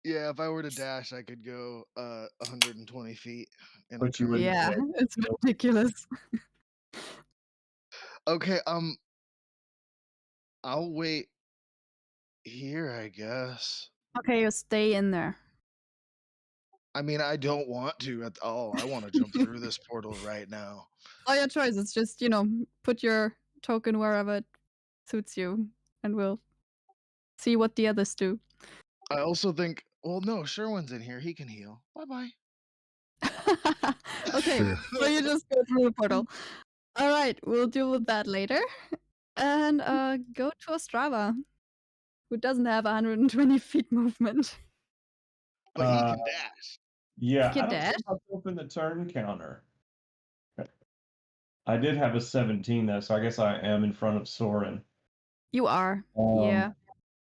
Yeah, if I were to dash, I could go 120 feet. In a But you turn. wouldn't Yeah. get- It's ridiculous. Okay, I'll wait here, I guess. Okay, you stay in there. I mean, I don't want to at all. I want to jump through this portal right now. All your choice. It's just, put your token wherever it suits you, and we'll see what the others do. I also think, well, no, Sherwin's in here. He can heal. Bye bye. Okay, Sure. so you just go through the portal. All right, we'll deal with that later. And go to Ostrava, who doesn't have 120 feet movement. But he can dash. Yeah, Can I don't dash? think I've opened the turn counter. I did have a 17 though, so I guess I am in front of Soren. You are. Yeah.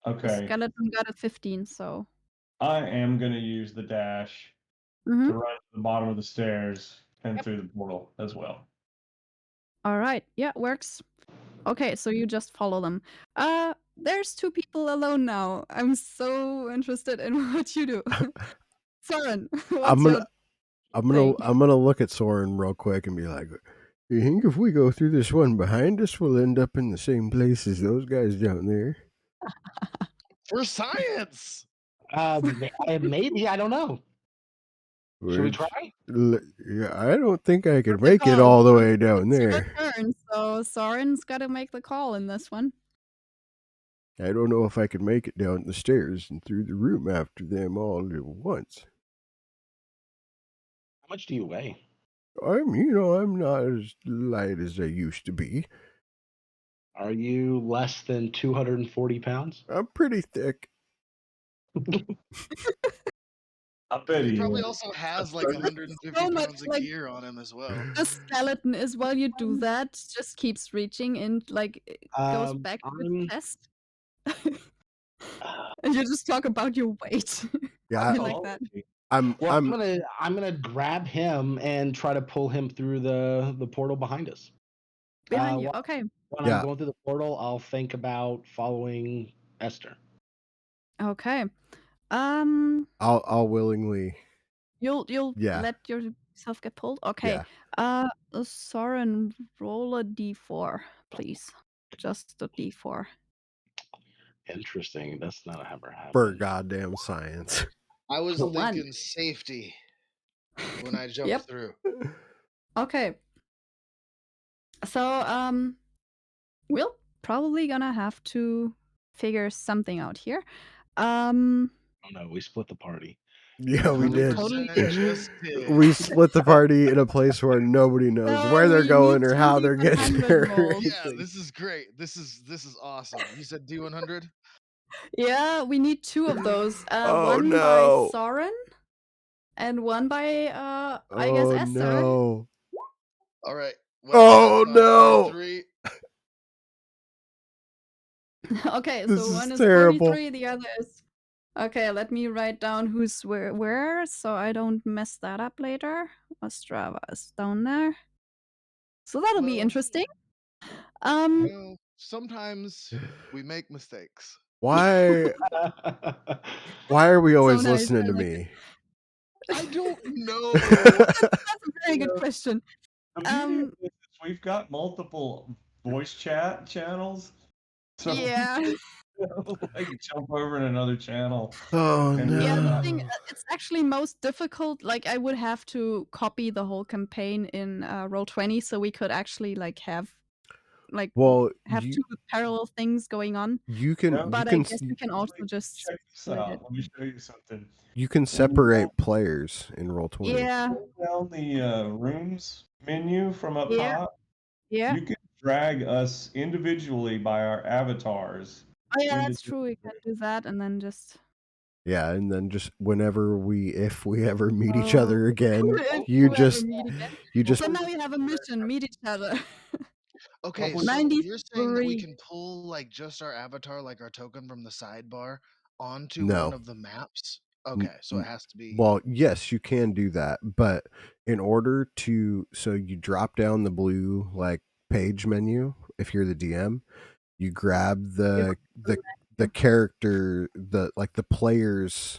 The Okay. skeleton got a 15, so. I am going to use the dash Mhm. to run to the bottom of the stairs and through the portal as well. All right. Yeah, works. Okay, so you just follow them. There's 2 people alone now. I'm so interested in what you do. Soren, I'm what's your thing? I'm gonna look at Soren real quick and be like, "You think if we go through this one behind us, we'll end up in the same place as those guys down there?" For science. Maybe, I don't know. Should we Which, try? yeah, I don't think I could What's your make it call? all the So way down it's your there. turn, so Soren's got to make the call in this one. I don't know if I could make it down the stairs and through the room after them all at once. How much do you weigh? I'm not as light as I used to be. Are you less than 240 pounds? I'm pretty thick. I bet He he probably is. also has That's like right. 150 So much, pounds of like- gear on him as well. The skeleton is while you do that just keeps reaching and like it goes back to its chest. And you just talk about your weight. Yeah, I like that. I'm gonna grab him and try to pull him through the portal behind us. Behind you. wh- Okay. When Yeah. I'm going through the portal, I'll think about following Esther. Okay. I'll willingly. You'll Yeah. let yourself get pulled? Okay. Yeah. Soren, roll a d4, please. Just a d4. Interesting. That's not ever happened. For goddamn science. I was A one. thinking safety when I jumped Yep. through. Okay. So, we're probably gonna have to figure something out here. Oh no, we split the party. Yeah, we did. Totally 100% just did. We split the party in a place where nobody knows No, where they're we going need or to how leave they're getting 100 there. rolls. Yeah, this is great. This is awesome. You said D100? Yeah, we need 2 of those. Oh, One no. by Soren and one by I guess Oh Esther. no. All right. Oh, that's no. 43. Okay, This so is one is terrible. 43, the other is. Okay, let me write down who's where so I don't mess that up later. Ostrava is down there. So that'll be Well, interesting. Sometimes we make mistakes. Why are we always nice, listening I to like me? I don't know. That's a very good question. The beauty of this is we've got multiple voice chat channels. So Yeah. like jump over in another channel. Oh And, no. Yeah, the thing, it's actually most difficult. Like, I would have to copy the whole campaign in Roll20 so we could actually like have Well, 2 parallel things going on. you can But you I can guess we can also just check this split out. it. Let me show you something. you can separate players in Roll20. Yeah, Down the rooms menu from up Yeah. top, yeah. you can drag us individually by our avatars. Oh yeah, into that's true. We can do that and then just. Yeah, and then just whenever if we ever meet each Oh. other again, If you we just ever meet again. you just So now we have a mission: meet each other. Okay, so you're saying that we 93. can pull like just our avatar, like our token from the sidebar, onto No. one of the maps? Okay, so it has to be. Well, yes, you can do that, but in order to you drop down the blue like page menu if you're the DM, you grab the character, the player's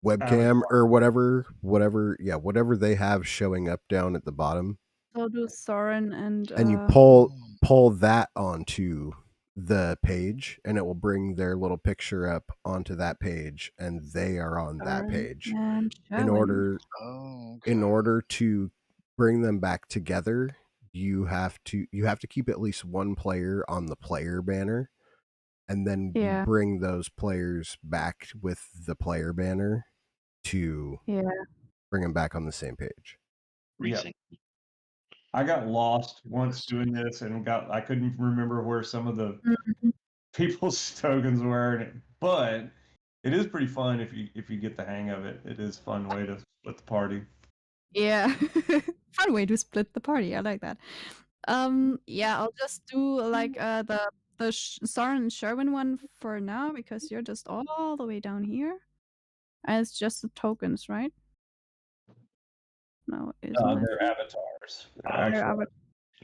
webcam or whatever they have showing up down at the bottom, So do Soren and you pull that onto the page, and it will bring their little picture up onto that page, and they are on that page. and In Sherwin. order to bring them back together, you have to keep at least one player on the player banner, and then you Yeah. bring those players back with the player banner to Yeah. bring them back on the same page. Yeah. I got lost once doing this and I couldn't remember where some of the people's tokens were, but it is pretty fun if you get the hang of it. It is a fun way to split the party. Yeah. Fun way to split the party. I like that. Yeah, I'll just do like the Soren and Sherwin one for now because you're just all the way down here. And it's just the tokens, right? No, it's not. They're avatars. They're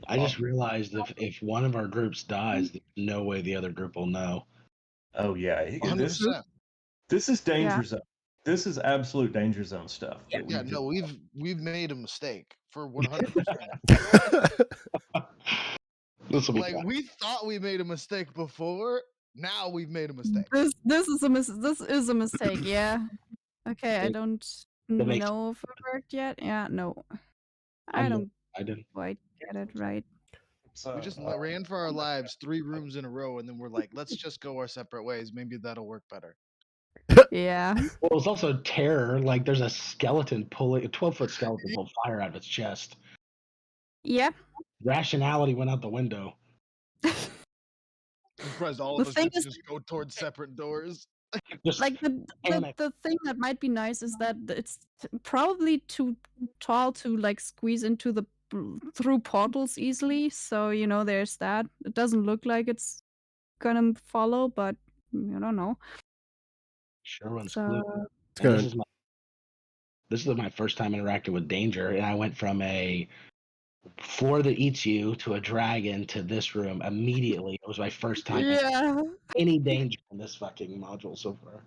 I just realized if one of our groups dies, there's no way the other group will know. Oh yeah, this 100%. this is danger Yeah. zone. This is absolute danger zone stuff. Yeah. that we Yeah, just- no, we've made a mistake for 100%. This will be Like fun. we thought we made a mistake before. Now we've made a mistake. This is a mistake. Yeah. Okay, I It- don't makes- know if it worked yet. Yeah, no, I I'm- don't I didn't. quite get it right. We just ran for our lives 3 rooms in a row, and then we're like, let's just go our separate ways. Maybe that'll work better. Yeah. Well, it's also terror. Like there's a skeleton pulling a 12-foot skeleton pull fire out of its chest. Yeah. Rationality went out the window. I'm surprised all The of us thing didn't is- just go towards separate doors. Just Like panic. the thing that might be nice is that it's probably too tall to like squeeze into the through portals easily. So there's that. It doesn't look like it's gonna follow, but you don't know. Sure one's So fluke. It's And gonna this is my first time interacting with danger, and I went from a floor that eats you to a dragon to this room immediately. It was my first time yeah, any danger in this fucking module so far.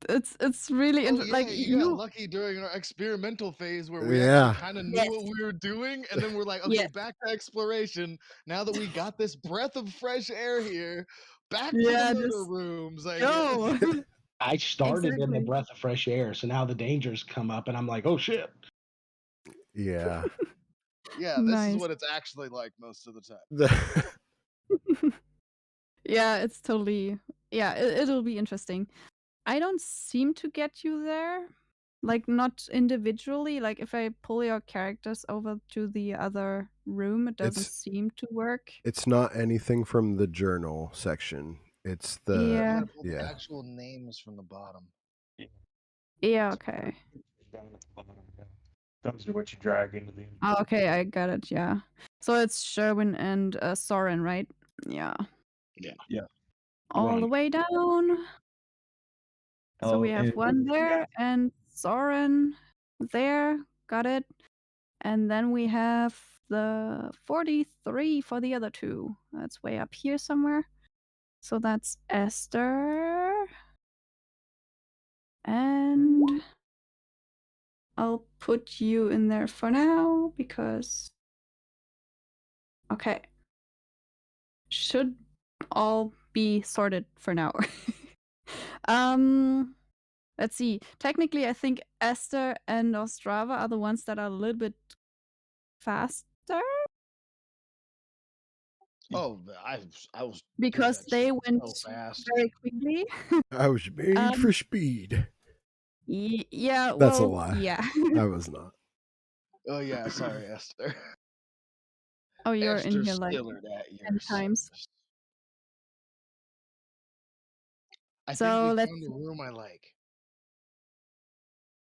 it's really Oh, yeah, like you got lucky during our experimental phase where we Yeah. actually kind of knew Yes. what we were doing, and then we're like, okay, Yes. back to exploration. Now that we got this breath of fresh air here, back Yeah, to the murder just rooms. I go. guess. I started in the Exactly. breath of fresh air, so now the dangers come up, and I'm like, oh shit. yeah. Yeah, this Nice. is what it's actually like most of the time. Yeah, it's totally. Yeah, it'll be interesting. I don't seem to get you there. Like, not individually. Like, if I pull your characters over to the other room, it doesn't It's- seem to work. It's not anything from the journal section. It's the You Yeah. gotta pull the yeah. actual names from the bottom. Yeah, okay. Down at the bottom, yeah. Those are what you drag into the. Oh, okay, I got it, yeah. So it's Sherwin and Soren, right? Yeah. Yeah. Yeah. All the Wrong. way down. So we have one there and Soren there. Got it. And then we have the 43 for the other two. That's way up here somewhere. So that's Esther. And I'll put you in there for now because. Okay. Should all be sorted for now. Let's see. Technically, I think Esther and Ostrava are the ones that are a little bit faster Oh, I was doing because that they shit went so fast. very quickly. I was made for speed. Yeah, That's a well, lie. yeah. I was not. Oh yeah, sorry, Esther. Oh, you're Esther in here like Stiller at your 10 times. service. I So think we let's found a room I like.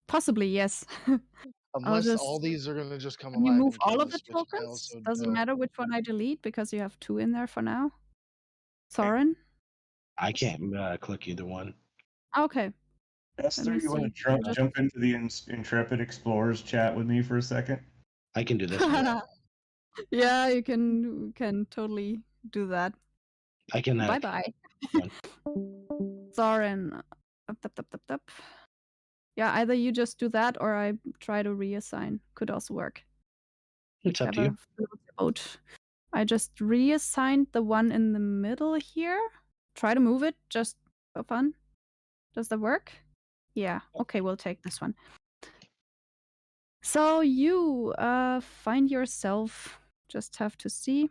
possibly, yes. Unless just- all these are gonna just come Can you alive move and all kill of the us, which I tokens? also Doesn't don't. matter which one I delete because you have 2 in there for now. Soren? I can't click either one. Okay. Esther, me you want see. to jump into the Intrepid Explorers chat with me for a second? I can do this. Yeah, you can totally do that. I can. Bye bye. one. Soren. Up. Yeah, either you just do that or I try to reassign. Could also work. It's up to you. Whichever floats your boat. I just reassigned the one in the middle here. Try to move it just for fun. Does that work? Yeah. Okay, we'll take this one. So you find yourself, just have to see,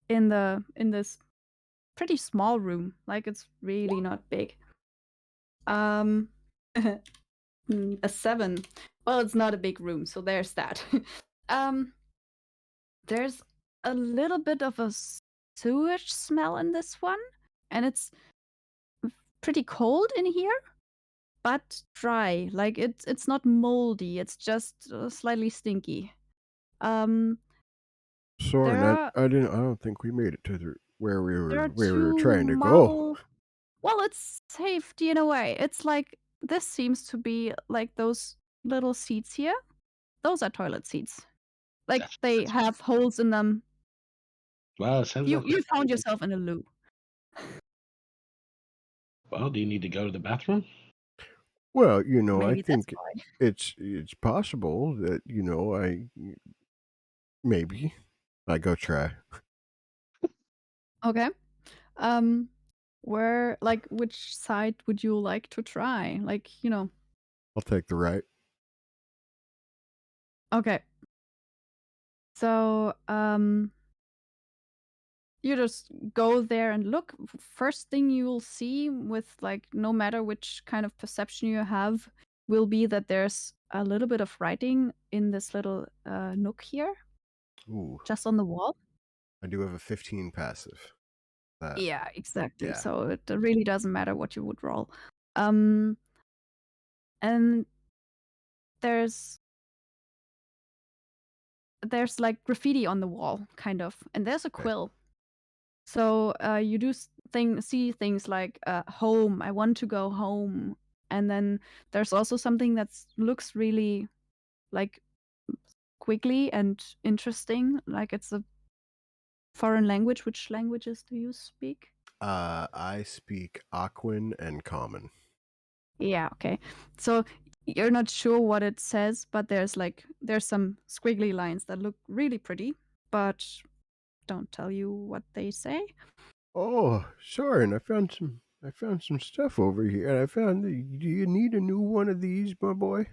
in this pretty small room. Like, it's really not big. A 7. Well, it's not a big room, so there's that. There's a little bit of a sewage smell in this one, and it's pretty cold in here, but dry. Like, it's not moldy. It's just slightly stinky. Soren, There I don't think we made it to where we there are were 2 trying to go. marble- Well, it's safety in a way. It's like this seems to be like those little seats here. those are toilet seats. Like That's- they have holes in them. Well, it sounds like You found yourself in a loo. Well, do you need to go to the bathroom? Well, you know, I Maybe that's think why. it's possible that, you know, maybe I go try. Okay. Which side would you like to try? Like, I'll take the right. okay. So, you just go there and look. First thing you'll see with like no matter which kind of perception you have will be that there's a little bit of writing in this little nook here, Ooh, just on the wall. I do have a 15 passive. Yeah, exactly. yeah. So it really doesn't matter what you would roll. And there's like graffiti on the wall, kind of, and there's a Okay. quill. So you do see things like home. I want to go home, and then there's also something that looks really like squiggly and interesting, like it's a foreign language. Which languages do you speak? I speak Aquan and Common. Yeah, okay. So you're not sure what it says, but there's some squiggly lines that look really pretty, but don't tell you what they say. Oh, Soren, I found some stuff over here, and I found. Do you need a new one of these, my boy?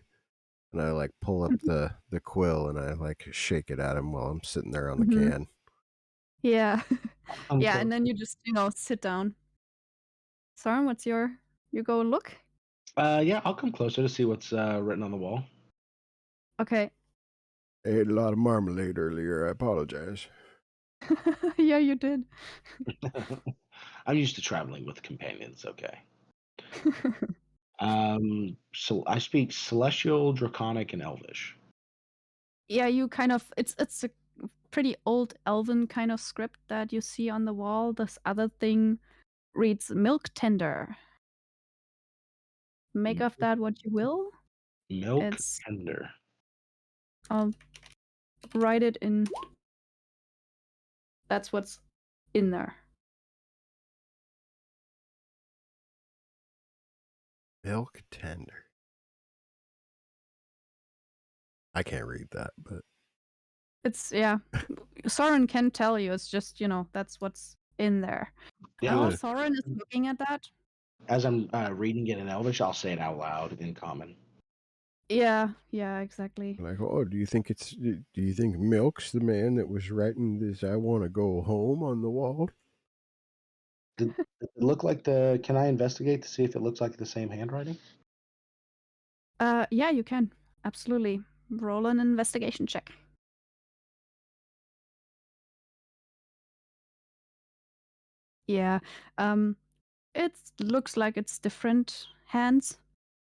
And I like pull up the quill and I like shake it at him while I'm sitting there on the Mhm. can. Yeah. Yeah, close. and then you just, sit down. Soren, you go look? Yeah, I'll come closer to see what's written on the wall. Okay. I ate a lot of marmalade earlier. I apologize. Yeah, you did. I'm used to traveling with companions. Okay. So I speak Celestial, Draconic, and Elvish. Yeah, you kind of it's a pretty old elven kind of script that you see on the wall. This other thing reads milk tender. Make of that what you will. Milk It's Tender. I'll write it in. That's what's in there. Milk tender. I can't read that, but It's Soren can tell you. It's just that's what's in there. Yeah, While Good. Soren is looking at that, as I'm reading it in Elvish, I'll say it out loud in Common. yeah, exactly. like, oh, do you think Milk's the man that was writing this "I want to go home" on the wall? Does it look like the? Can I investigate to see if it looks like the same handwriting? Yeah, you can absolutely roll an investigation check. Yeah, it looks like it's different hands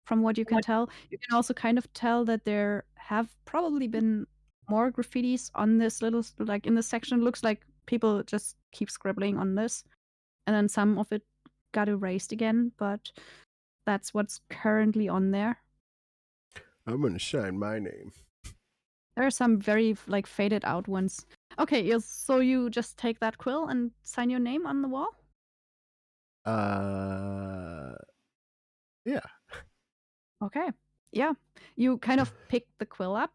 from what you can tell. You can also kind of tell that there have probably been more graffitis on this little, like in this section. It looks like people just keep scribbling on this, and then some of it got erased again, but that's what's currently on there. I'm gonna sign my name. There are some very like faded out ones. Okay, so you just take that quill and sign your name on the wall? Yeah. Okay. Yeah. You kind of pick the quill up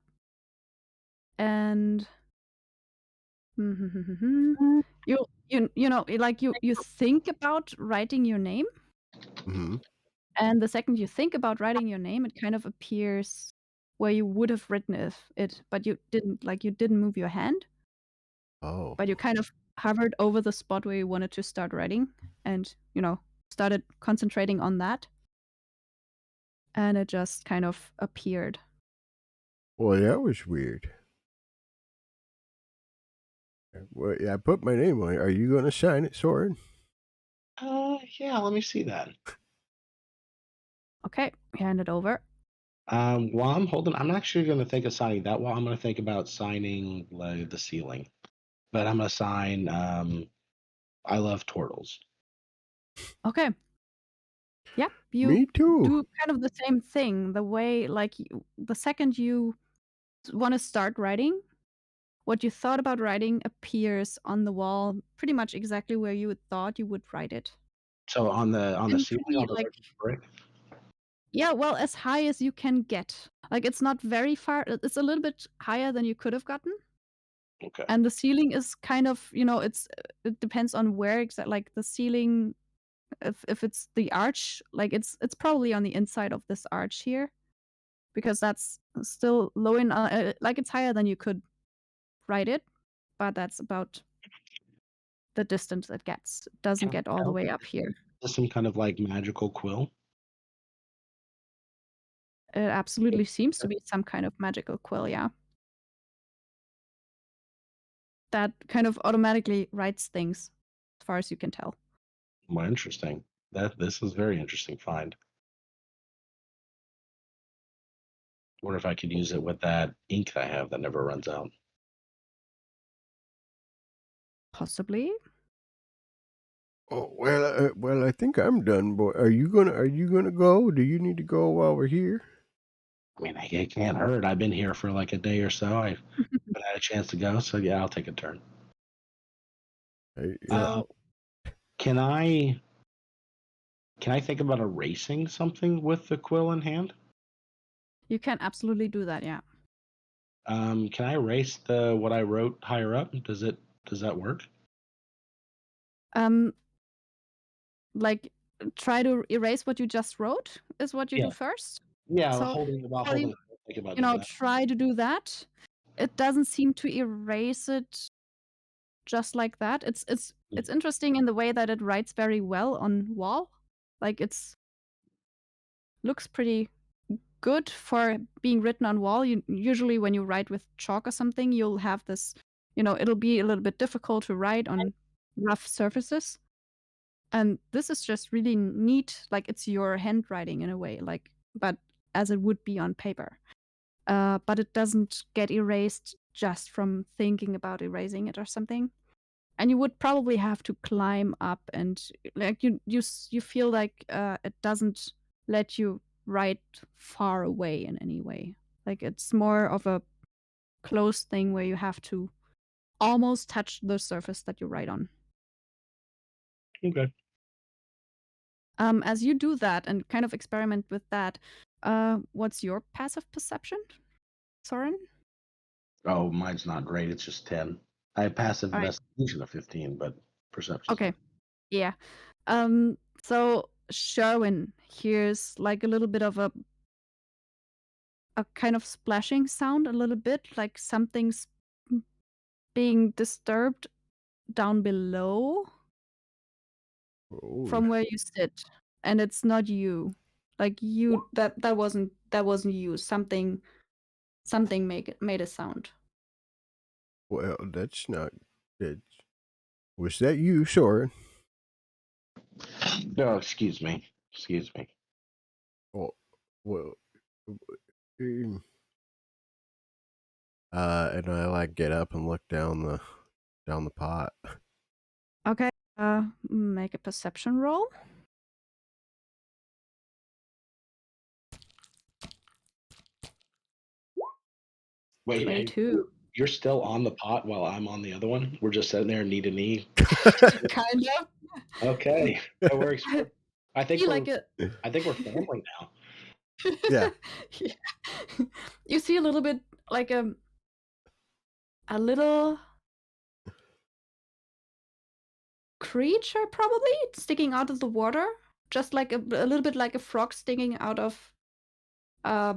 and you think about writing your name, Mm-hmm. and the second you think about writing your name, it kind of appears where you would have written it, but you didn't move your hand, Oh. but you kind of hovered over the spot where you wanted to start writing and, started concentrating on that. And it just kind of appeared. Well, that was weird. Well, yeah, I put my name on it. Are you going to sign it, Soren? Yeah. Let me see that. Okay, hand it over. While I'm holding, I'm actually going to think of signing that wall. I'm going to think about signing like the ceiling, but I'm going to sign. I love turtles. Okay. Yeah, you Me too. do kind of the same thing. The way, like, the second you want to start writing, what you thought about writing appears on the wall pretty much exactly where you thought you would write it. So on the And ceiling, pretty, on the brick. yeah, well, as high as you can get. Like, it's not very far. It's a little bit higher than you could have gotten. Okay. And the ceiling is kind of, it depends on where exactly. Like the ceiling, if it's the arch, like it's probably on the inside of this arch here, because that's still low in. Like it's higher than you could write it, but that's about the distance it gets. It doesn't Can I get all the tell? way up here. Is this some kind of like magical quill? It absolutely seems to be some kind of magical quill, yeah. That kind of automatically writes things, as far as you can tell. Well, interesting. This is very interesting find. Wonder if I could use it with that ink I have that never runs out. Possibly. Oh well, I think I'm done, boy. Are you gonna go? Do you need to go while we're here? I mean, it can't hurt. I've been here for like a day or so. I haven't had a chance to go, so yeah, I'll take a turn. So Can I think about erasing something with the quill in hand? you can absolutely do that, yeah. Can I erase what I wrote higher up? Does that work? Like try to erase what you just wrote is what you Yeah. do first. Yeah, So holding probably, think about doing that. try to do that. It doesn't seem to erase it just like that. It's interesting in the way that it writes very well on wall. Like it's looks pretty good for being written on wall. Usually when you write with chalk or something, you'll have this, it'll be a little bit difficult to write on rough surfaces. And this is just really neat. Like it's your handwriting in a way, like, but as it would be on paper. But it doesn't get erased just from thinking about erasing it or something. And you would probably have to climb up, and like you feel like it doesn't let you write far away in any way. Like it's more of a close thing where you have to almost touch the surface that you write on. Okay. As you do that and kind of experiment with that, what's your passive perception, Soren? Oh, mine's not great. It's just 10. I have passive All right. investigation of 15, but perception. Okay. Yeah. So Sherwin hears like a little bit of a kind of splashing sound, a little bit like something's being disturbed down below Oh, from where you sit, and it's not you. Like you, that wasn't you. Something made a sound. well, that's not. Was that you, Soren? No, excuse me. Excuse me. Well, and I like get up and look down the pot. Okay. Make a perception roll. Wait, 22. you're still on the pot while I'm on the other one? We're just sitting there knee to knee. Kind of. Okay, that works. I think You we're like it. I think we're family now. Yeah. Yeah. You see a little bit like a little creature probably sticking out of the water, just like a little bit like a frog sticking out of a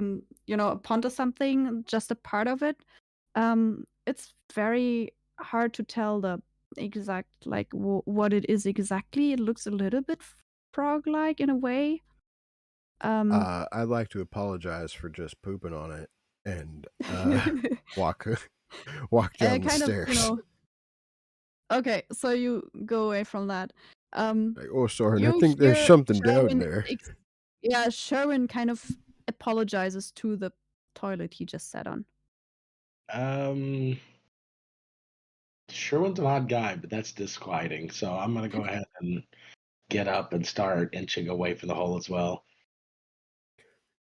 pond or something, just a part of it. It's very hard to tell the exact like what it is exactly. It looks a little bit frog-like in a way. I'd like to apologize for just pooping on it and walk down the kind stairs. of, okay, so you go away from that. Like, oh, Soren, I You think there's hear something down Sherwin there. Sherwin kind of apologizes to the toilet he just sat on. Sherwin's an odd guy, but that's disquieting. So I'm gonna go ahead and get up and start inching away from the hole as well.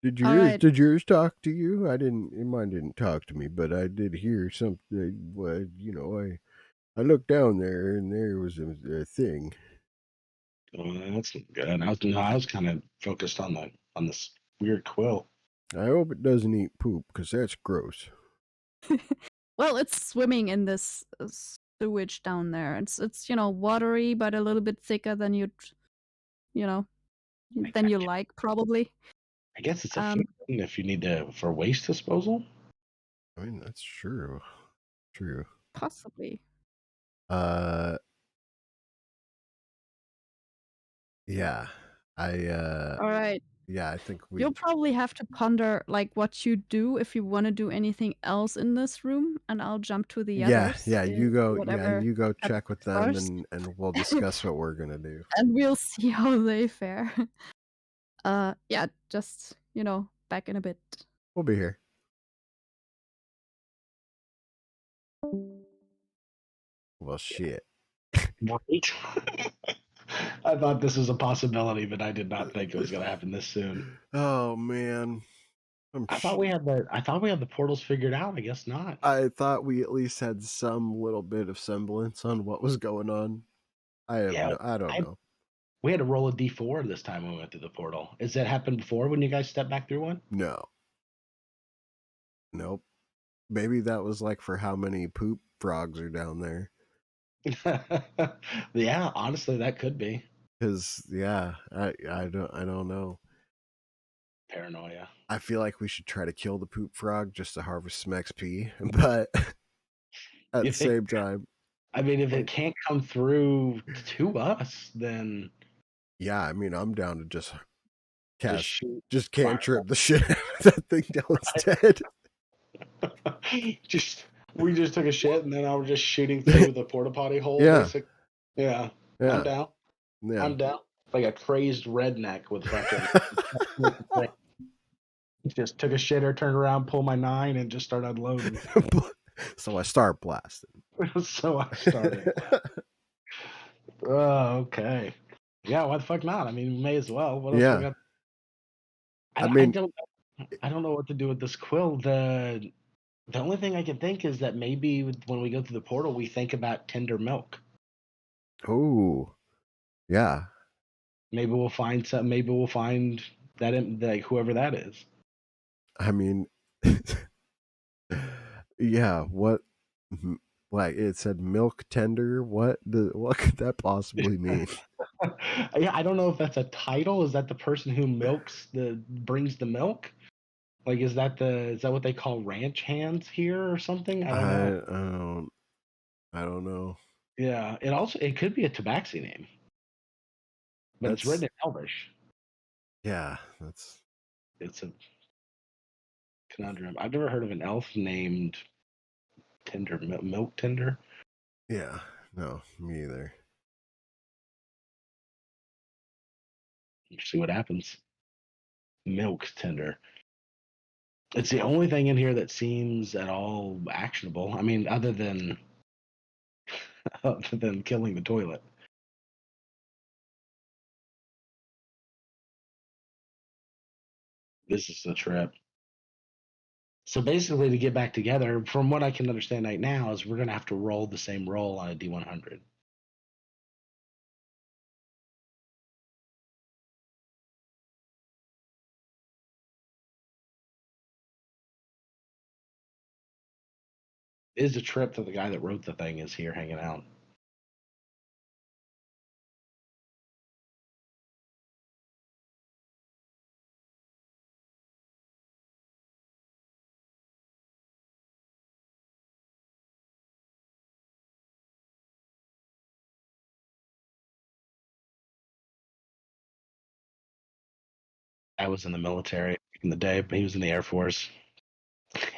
Did All yours? right. Did yours talk to you? I didn't. Mine didn't talk to me, but I did hear something. Well, I looked down there and there was a thing. Oh, that's not good. I was kind of focused on this weird quill. I hope it doesn't eat poop because that's gross. Well, it's swimming in this sewage down there. It's watery, but a little bit thicker than you like probably. I guess it's a Um, food thing if you need for waste disposal. I mean, that's true. True. Possibly. Yeah. All right. Yeah, I think we. You'll probably have to ponder like what you do if you want to do anything else in this room, and I'll jump to the others. Yeah, you go. Whatever You go happens check with them, first. and we'll discuss what we're gonna do. And we'll see how they fare. Yeah, just back in a bit. We'll be here. Well, shit. Right. I thought this was a possibility, but I did not think it was going to happen this soon. Oh man. I thought we had the portals figured out. I guess not. I thought we at least had some little bit of semblance on what was going on. I don't know. We had to roll a d4 this time when we went through the portal. Has that happened before when you guys stepped back through one? No. Nope. Maybe that was like for how many poop frogs are down there. Yeah, honestly, that could be. Because I don't know. Paranoia. I feel like we should try to kill the poop frog just to harvest some XP, but at the same time, I mean, if it can't come through to us, then yeah, I mean, I'm down to just just cantrip the shit out of that thing till it's dead. We just took a shit and then I was just shooting through the porta potty hole. Yeah. Yeah. I'm down. Yeah. I'm down. Like a crazed redneck with fucking. Just took a shitter, turned around, pulled my 9, and just started unloading. So I start blasting. So I started. Oh, okay. Yeah, why the fuck not? I mean, may as well. What else we got? I don't know what to do with this quill. The only thing I can think is that maybe when we go through the portal, we think about tender milk. Oh, yeah. Maybe we'll find some. Maybe we'll find that like whoever that is. I mean, yeah. What? Like it said, milk tender. What could that possibly mean? Yeah, I don't know if that's a title. Is that the person who brings the milk? Like, is that what they call ranch hands here or something? I don't know. I don't know. Yeah, it could be a tabaxi name, but it's written in Elvish. Yeah, it's a conundrum. I've never heard of an elf named Tender Milk Tender. Yeah, no, me either. See what happens. Milk Tender. It's the only thing in here that seems at all actionable. I mean, other than killing the toilet. This is a trip. So basically, to get back together, from what I can understand right now, is we're going to have to roll the same roll on a D100. Is a trip that the guy that wrote the thing is here hanging out. I was in the military in the day, but he was in the Air Force.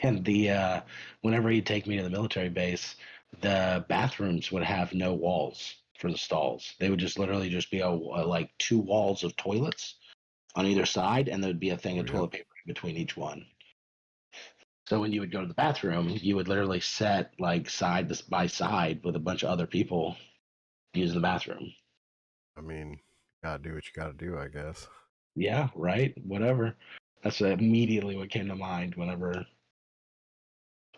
And whenever he'd take me to the military base, the bathrooms would have no walls for the stalls. They would just literally just be like 2 walls of toilets on either side, and there would be a thing of toilet paper between each one. So when you would go to the bathroom, you would literally sit like side by side with a bunch of other people using the bathroom. I mean, gotta do what you gotta do, I guess. Yeah, right. Whatever. That's immediately what came to mind whenever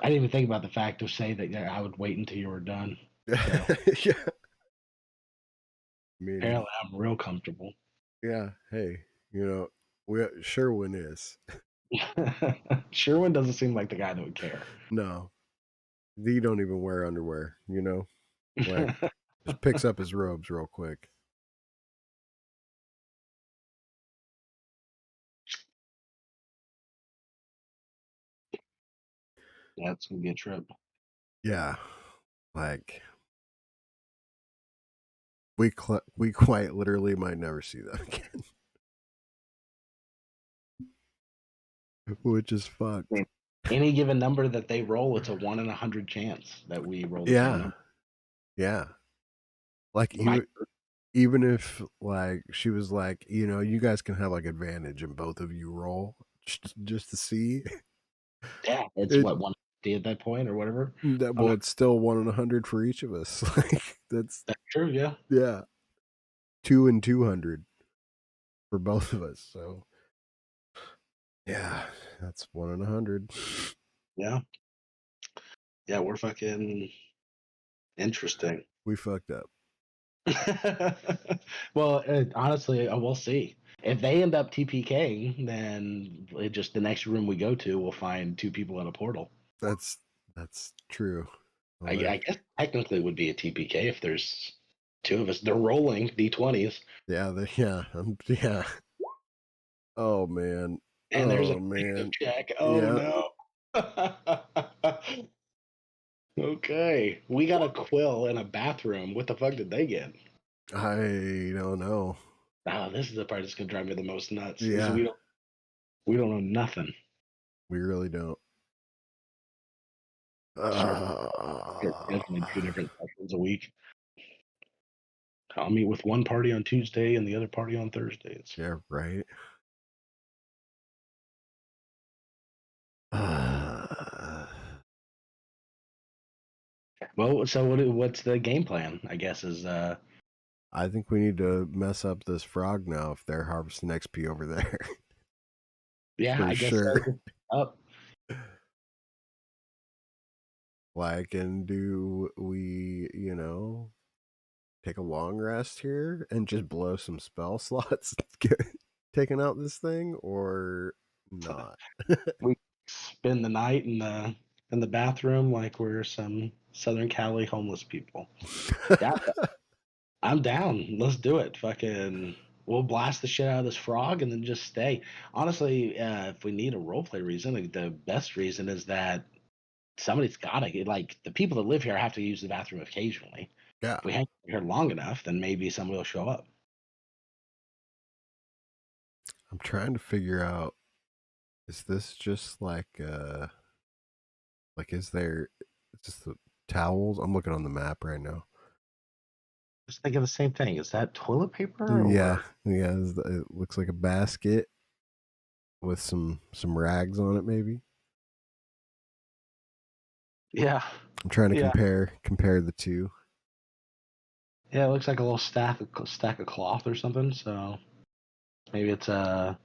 I didn't even think about the fact of say that I would wait until you were done. So Yeah. I mean, apparently I'm real comfortable. yeah. Hey, Sherwin is. Sherwin doesn't seem like the guy that would care. No, he don't even wear underwear. Like just picks up his robes real quick. Yeah, it's gonna be a trip. Yeah, like we quite literally might never see them again, which is fucked. I mean, any given number that they roll, it's a 1 in 100 chance that we roll the same Yeah, number. yeah. Like Might- even if like she was like, you guys can have like advantage and both of you roll just to see. yeah, it's It- what 150 at that point or whatever. Well, it's still 1 in 100 for each of us. Like that's True, yeah. 2 in 200 for both of us. So yeah, that's 1 in 100. Yeah. Yeah, we're fucking interesting. We fucked up. Well, honestly, we'll see. If they end up TPKing, then the next room we go to, we'll find 2 people in a portal. That's true. Well, I guess technically it would be a TPK if there's 2 of us. They're rolling D20s. yeah. Oh man. And there's a man. check. Oh no. Okay. We got a quill in a bathroom. What the fuck did they get? I don't know. Oh, this is the part that's gonna drive me the most nuts. is Yeah. We don't know nothing. We really don't. Definitely 2 different sessions a week. I'll meet with one party on Tuesday and the other party on Thursdays. Yeah, right. Well, so what's the game plan? I guess is I think we need to mess up this frog now if they're harvesting XP over there. yeah, For I guess sure. up. Like, and do we, take a long rest here and just blow some spell slots taking out this thing, or not? We spend the night in the bathroom like we're some Southern Cali homeless people. Yeah, I'm down. Let's do it. Fucking, we'll blast the shit out of this frog and then just stay. Honestly, if we need a roleplay reason, the best reason is that somebody's gotta get like the people that live here have to use the bathroom occasionally. Yeah. If we hang here long enough, then maybe somebody will show up. I'm trying to figure out, is this just is there just the towels? I'm looking on the map right now. Just thinking the same thing. Is that toilet paper? Yeah, Or... yeah. It looks like a basket with some rags on it, maybe. Yeah. I'm trying to compare the two. Yeah, it looks like a little stack of cloth or something. So maybe it's some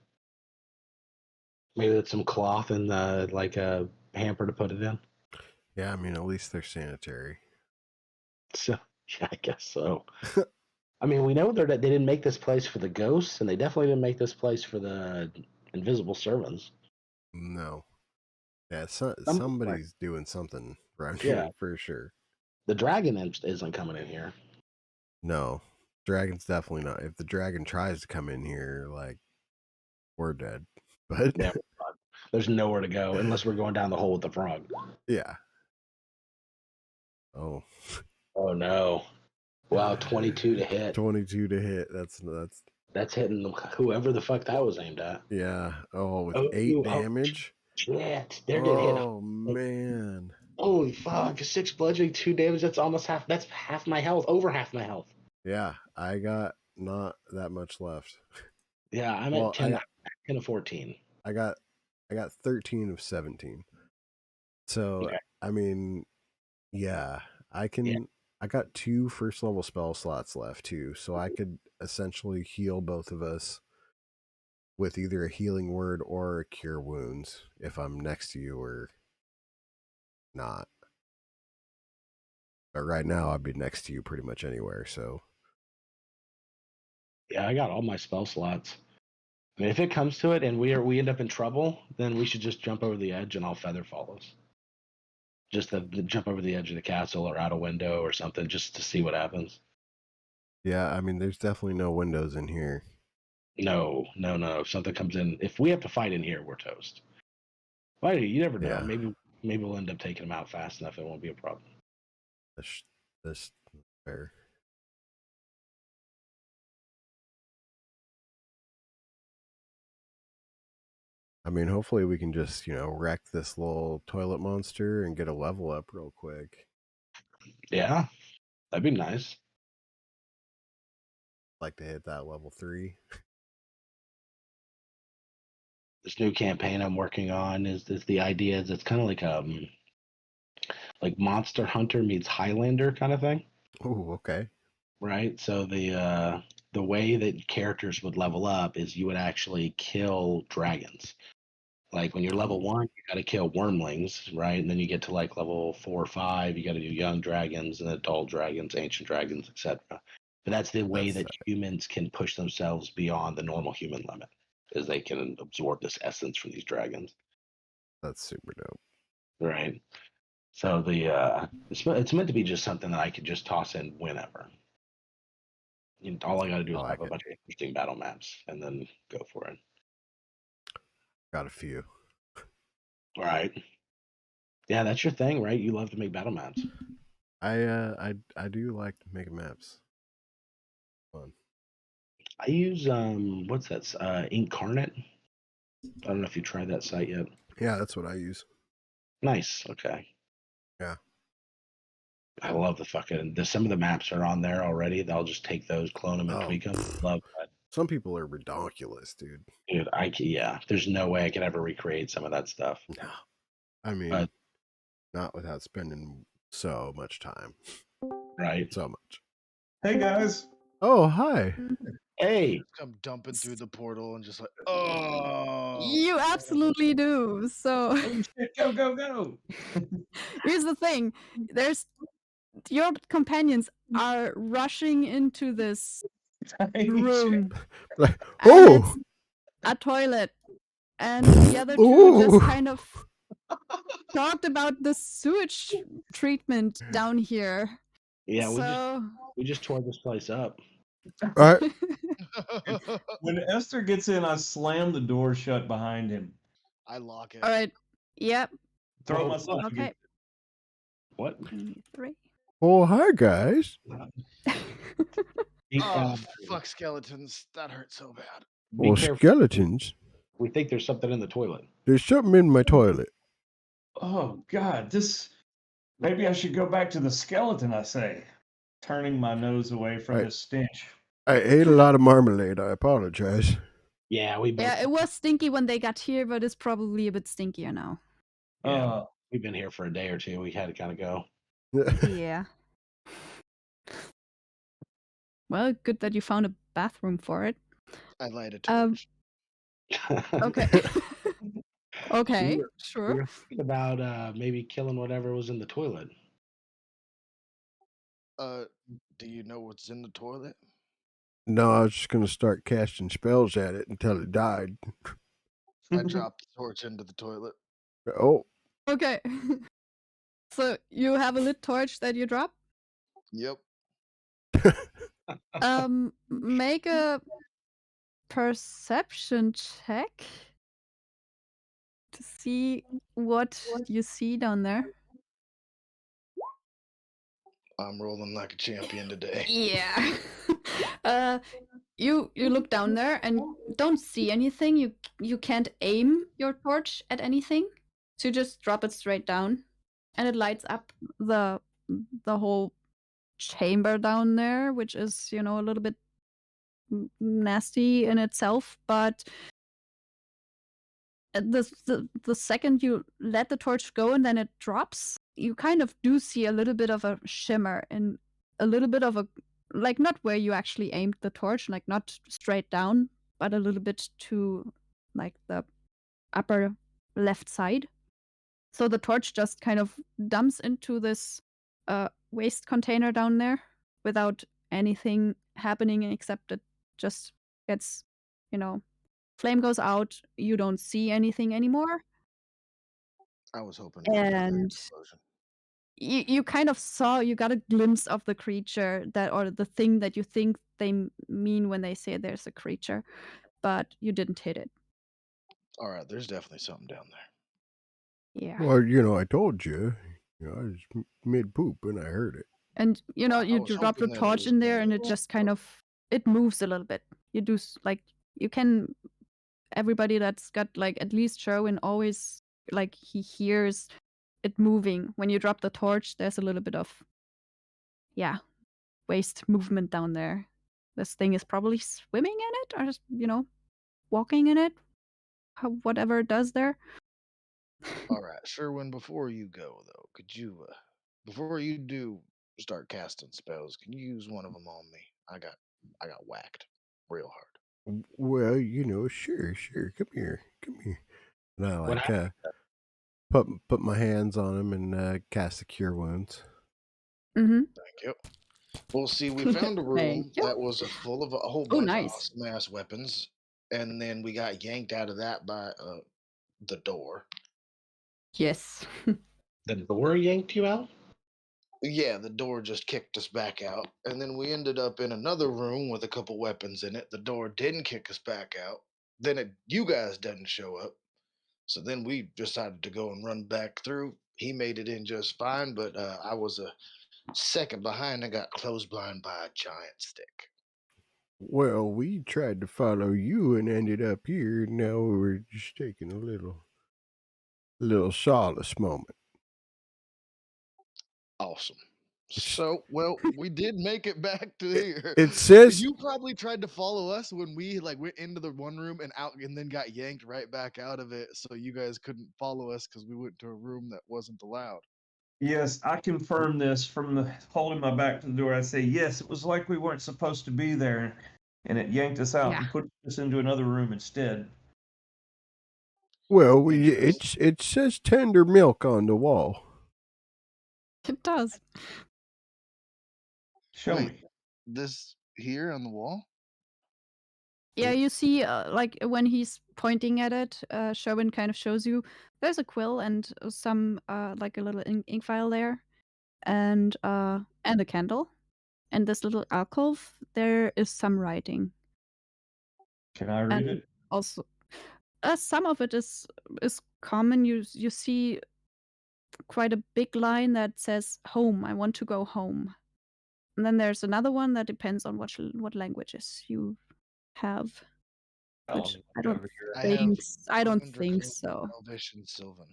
cloth in the like a hamper to put it in. Yeah, I mean at least they're sanitary. So yeah, I guess so. I mean, we know that they didn't make this place for the ghosts, and they definitely didn't make this place for the invisible servants. No. Yeah, somebody's doing something around here for sure. The dragon isn't coming in here. No, dragon's definitely not. If the dragon tries to come in here, like, we're dead. But yeah, there's nowhere to go unless we're going down the hole with the frog. Yeah. Oh. Oh no! Wow, 22 to hit. 22 to hit. That's hitting whoever the fuck that was aimed at. Yeah. Oh, with 8 damage. Shit, they're getting hit. Oh man. Holy fuck! 6 bludgeoning, 2 damage. That's almost half. That's half my health. Over half my health. Yeah, I got not that much left. Yeah, I'm at 10 of 14. I got 13 of 17. So, I mean, yeah, I got 2 first level spell slots left too, so I could essentially heal both of us with either a healing word or a cure wounds if I'm next to you or not. But right now, I'd be next to you pretty much anywhere. So Yeah, I got all my spell slots. I mean, if it comes to it and we end up in trouble, then we should just jump over the edge and I'll feather fall us. Just to jump over the edge of the castle or out a window or something, just to see what happens. yeah, I mean, there's definitely no windows in here. No. If something comes in, if we have to fight in here, we're toast. Well, you never know. Yeah. Maybe we'll end up taking them out fast enough. It won't be a problem. That's fair. I mean, hopefully we can just, wreck this little toilet monster and get a level up real quick. Yeah, that'd be nice. Like to hit that level 3. This new campaign I'm working on is the idea is it's kind of like Monster Hunter meets Highlander kind of thing, Oh, okay. right? So the way that characters would level up is you would actually kill dragons. Like when you're level 1, you got to kill wormlings, right? And then you get to like level 4 or 5, you got to do young dragons and adult dragons, ancient dragons, etc. But that's the way that humans can push themselves beyond the normal human limit, is they can absorb this essence from these dragons. That's super dope. Right. So it's meant to be just something that I could just toss in whenever. All I got to do is have a bunch of interesting battle maps and then go for it. Got a few. Right. Yeah, that's your thing, right? You love to make battle maps. I do like to make maps. Fun. I use what's that? Incarnate. I don't know if you tried that site yet. Yeah, that's what I use. Nice. Okay. Yeah. I love the fucking. Some of the maps are on there already. They'll just take those, clone them, and tweak them. Love that. Some people are ridiculous, dude. Dude, there's no way I could ever recreate some of that stuff. No. I mean, not without spending so much time. Right. So much. Hey guys. Oh, hi. Hey. Come dumping through the portal and just like, oh. You absolutely do. So Oh shit, go. here's the thing. Your companions are rushing into this room. Like, and it's a toilet. And the other two just kind of talked about the sewage treatment down here. Yeah, we just tore this place up. All right. When Esther gets in, I slam the door shut behind him. I lock it. All right. Yep. Throw myself. Okay. What? 3. Oh, hi, guys. Oh, fuck skeletons. That hurt so bad. Well, skeletons. We think there's something in the toilet. There's something in my toilet. Oh, God. Maybe I should go back to the skeleton, I say, turning my nose away from this stench. I ate a lot of marmalade. I apologize. Yeah, it was stinky when they got here, but it's probably a bit stinkier now. Yeah, we've been here for a day or two. We had to kind of go. Yeah. Well, good that you found a bathroom for it. I light a torch. Okay. Okay, sure. We were thinking about maybe killing whatever was in the toilet. Do you know what's in the toilet? No, I was just going to start casting spells at it until it died. I dropped the torch into the toilet. Oh. Okay. So you have a lit torch that you drop? Yep. Make a perception check to see what you see down there. I'm rolling like a champion today. Yeah. You look down there and don't see anything. You can't aim your torch at anything. So you just drop it straight down and it lights up the whole chamber down there, which is, a little bit nasty in itself, but the second you let the torch go and then it drops, you kind of do see a little bit of a shimmer and a little bit of a, like, not where you actually aimed the torch, like not straight down, but a little bit to like the upper left side. So the torch just kind of dumps into this waste container down there without anything happening except it just gets, flame goes out, you don't see anything anymore. I was hoping for a nuclear And explosion. you kind of saw, you got a glimpse of the creature that, or the thing that you think they mean when they say there's a creature, but you didn't hit it. All right, there's definitely something down there. Yeah. Well, I told you. I was mid poop and I heard it. And you I was drop the hoping that it torch was in there gonna and it just kind of, it moves a little bit. You do like, you can, everybody that's got like at least Sherwin always, like, he hears it moving. When you drop the torch, there's a little bit of waste movement down there. This thing is probably swimming in it, or just, walking in it, whatever it does there. All right, Sherwin. Before you go though, could you, before you do start casting spells, can you use one of them on me? I got whacked real hard. Well, sure. Come here. And I What happened? put my hands on him and cast the cure wounds. Mm-hmm. Thank you. Well, see, we found a room Thank you. that was full of a whole Oh, bunch nice. of awesome ass weapons, and then we got yanked out of that by the door. Yes. The door yanked you out? Yeah, the door just kicked us back out, and then we ended up in another room with a couple weapons in it. The door didn't kick us back out. Then you guys didn't show up, so then we decided to go and run back through. He made it in just fine, but I was a second behind. I got clotheslined by a giant stick. Well, we tried to follow you and ended up here. Now we're just taking a little solace moment. Awesome. So, well, we did make it back to here. It says You probably tried to follow us when we like went into the one room and out, and then got yanked right back out of it. So you guys couldn't follow us because we went to a room that wasn't allowed. Yes, I confirm this from holding my back to the door. I say, yes, it was like we weren't supposed to be there, and it yanked us out Yeah. and put us into another room instead. well, it says tender milk on the wall. It does. Show Wait. me. This here on the wall? Yeah, you see, like when he's pointing at it, Sherwin kind of shows you there's a quill and some like a little ink vial there, and a candle, and this little alcove. There is some writing, Can I read and it? also some of it is common. You see quite a big line that says "home." I want to go home. And then there's another one that depends on what languages you have. Which I don't I think have I don't Common, think Draconian, so. Elvish, and Sylvan.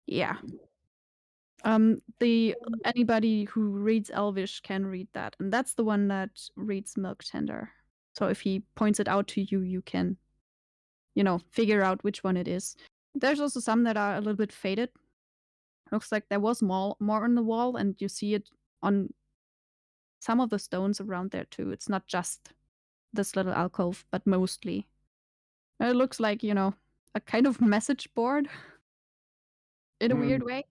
Yeah. Anybody who reads Elvish can read that, and that's the one that reads Milk Tender. So if he points it out to you, you can, figure out which one it is. There's also some that are a little bit faded. Looks like there was more on the wall, and you see it on some of the stones around there too. It's not just this little alcove, but mostly. It looks like, a kind of message board in a weird way.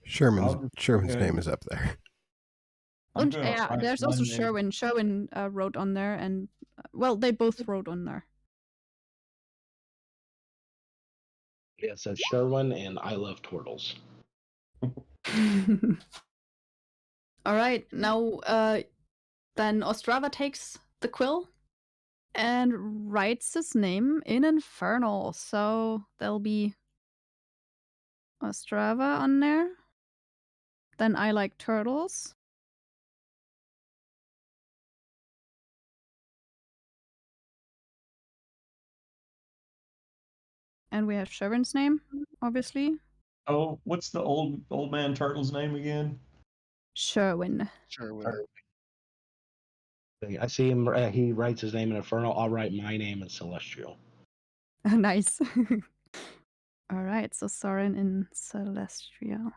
Sherman's I'll just go ahead. name is up there. I'm And gonna write there's my also name. Sherwin. Sherwin wrote on there, and they both wrote on there. Yeah, it says Sherwin and I love turtles. All right, now then Ostrava takes the quill and writes his name in Infernal. So there'll be Ostrava on there. Then I like turtles. And we have Sherwin's name, obviously. Oh, what's the old man turtle's name again? Sherwin. Sherwin. I see him. He writes his name in Infernal. I'll write my name in Celestial. Nice. All right, so Soren in Celestial.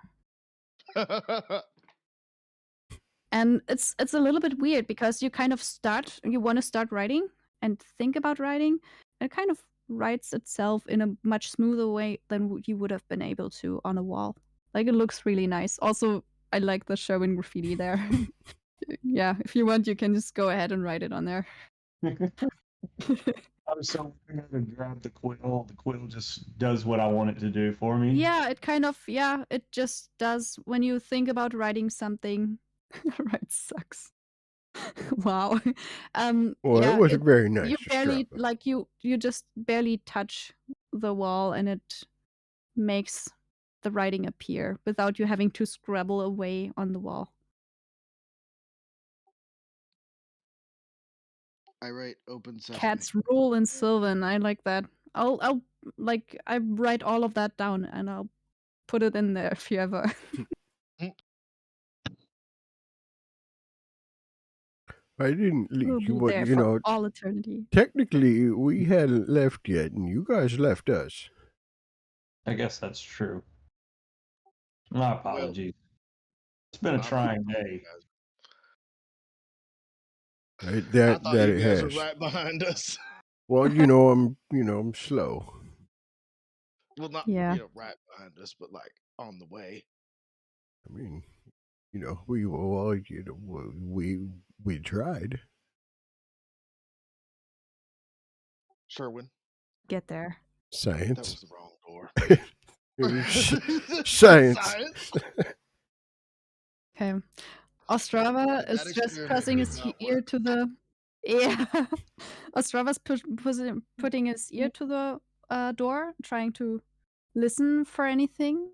And it's a little bit weird because you kind of you want to start writing, and think about writing, it kind of writes itself in a much smoother way than you would have been able to on a wall. Like, it looks really nice. Also, I like the Sherwin graffiti there. Yeah, if you want, you can just go ahead and write it on there. I'm so going to grab the quill. The quill just does what I want it to do for me. Yeah, it just does when you think about writing something. Right, sucks. Wow. Well, Yeah, it wasn't very nice. you to barely strap it. like you just barely touch the wall, and it makes the writing appear without you having to scribble away on the wall. I write open sesame. Cats rule in Sylvan. I like that. I'll like I write all of that down and I'll put it in there if you ever. I didn't It'll leave be you, but there you for know, all eternity. technically we hadn't left yet, and you guys left us. I guess that's true. My apologies. It's been a My trying apologies, day. guys. Right, I that thought that you it guys has. were right behind us. Well, I'm slow. Well, not Yeah. right behind us, but like on the way. I mean, we well, we tried. Sherwin, Get there. that Science. was the wrong door. Science. Okay. Ostrava That is just experiment pressing did his not ear work. to the. Yeah. Ostrava's putting his ear to the door, trying to listen for anything.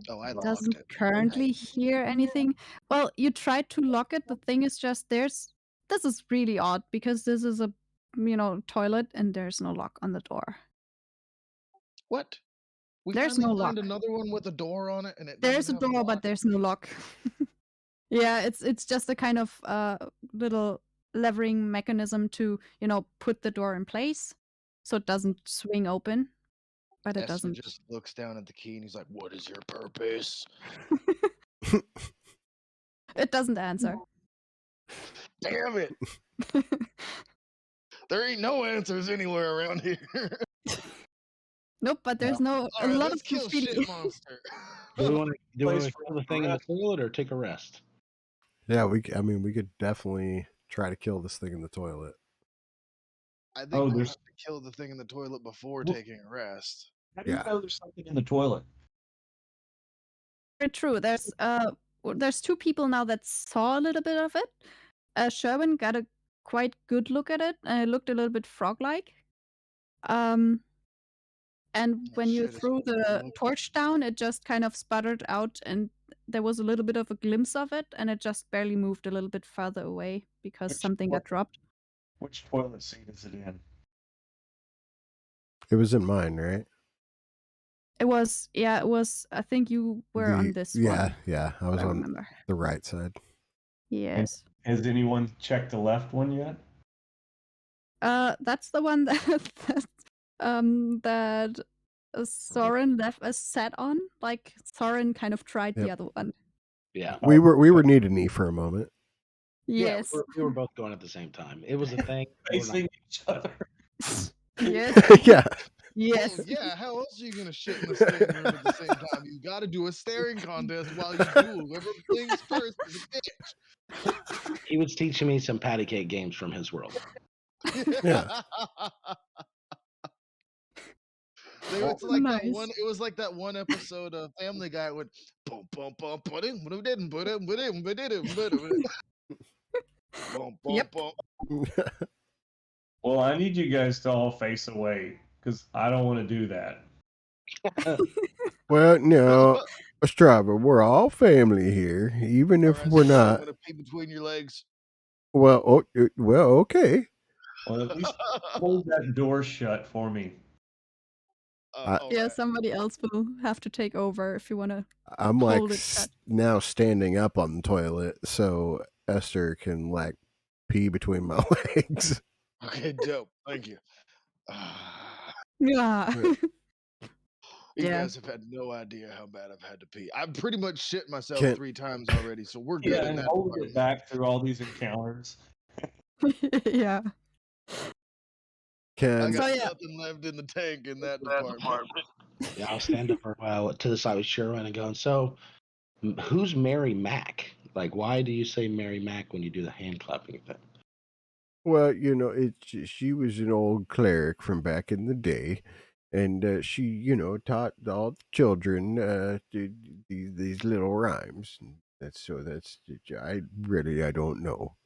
Oh, I locked Doesn't it. currently hear anything. Well, you tried to lock it. The thing is just this is really odd because this is a toilet and there's no lock on the door. What? We There's finally no found lock. another one with a door on it, and it There's a doesn't have door, a but lock. there's no lock. Yeah, it's just a kind of little levering mechanism to put the door in place, so it doesn't swing open. But it Esther doesn't. just looks down at the key and he's like, "What is your purpose?" It doesn't answer. Damn it! There ain't no answers anywhere around here. Nope, but there's no a All right, lot let's of kill graffiti. shit monster. Do we want to Place kill for the thing in the rest. toilet or take a rest? Yeah, we could definitely try to kill this thing in the toilet. I think Oh, we'll there's. have to kill the thing in the toilet before Well- taking a rest. How do you Yeah. know there's something in the toilet? Very true. There's two people now that saw a little bit of it. Sherwin got a quite good look at it, and it looked a little bit frog-like. And when you Shit, it's threw the wonky. torch down, it just kind of sputtered out, and there was a little bit of a glimpse of it, and it just barely moved a little bit further away because Which something got toilet? dropped. Which toilet seat is it in? It was in mine, right? It was. I think you were on this one. Yeah. I was I on remember. the right side. Yes. Has anyone checked the left one yet? That's the one that Soren left us sat on. Like Soren kind of tried the Yep. other one. Yeah. We were knee to knee for a moment. Yes. Yeah, we were both going at the same time. It was a thing. we were not- Facing each other. Yes. Yeah. Yes. Well, yeah, how else are you gonna shit in the same room at the same time? You got to do a staring contest while you do. Whoever blinks first is a bitch. He was teaching me some patty cake games from his world. Yeah. It's like that Nice. one. It was like that one episode of Family Guy with boom boom boom put him didn't put him Yep. Well, I need you guys to all face away because I don't want to do that. Well, no, Ostrava, we're all family here, even if we're I'm not. gonna pee between your legs. Well, okay. Well, at least hold that door shut for me. Yeah, alright. somebody else will have to take over if you want to. I'm like Hold it shut. now standing up on the toilet so Esther can like pee between my legs. Okay, dope. Thank you. Yeah. Yeah. You Yeah. guys have had no idea how bad I've had to pee. I've pretty much shit myself Can- 3 times already, so we're good Yeah, in and that holding it department. back through all these encounters. Yeah. I Can got So, yeah. nothing left in the tank in that department. Yeah, I'll stand over to the side with Sherwin and going, so who's Mary Mac? Like, why do you say Mary Mac when you do the hand clapping thing? well, she was an old cleric from back in the day, and she, taught all the children these little rhymes. That's I don't know.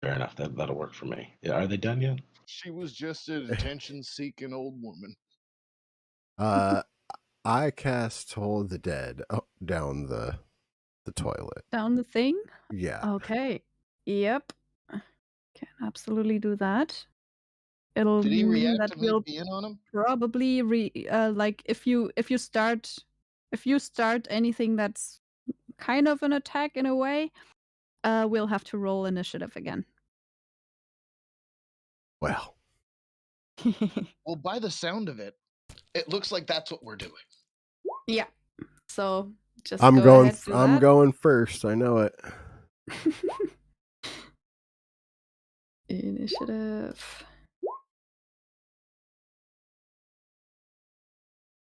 Fair enough. That'll work for me. Yeah, are they done yet? She was just an attention-seeking old woman. I cast Toll of the Dead down the toilet. Down the thing? Yeah. Okay. Yep. Can absolutely do that. It'll Did he mean react that to me we'll peeing on him? probably like if you start anything that's kind of an attack in a way, we'll have to roll initiative again. Well, Well, by the sound of it, it looks like that's what we're doing. Yeah. So just I'm go going. ahead, do I'm that. going first. I know it. Initiative.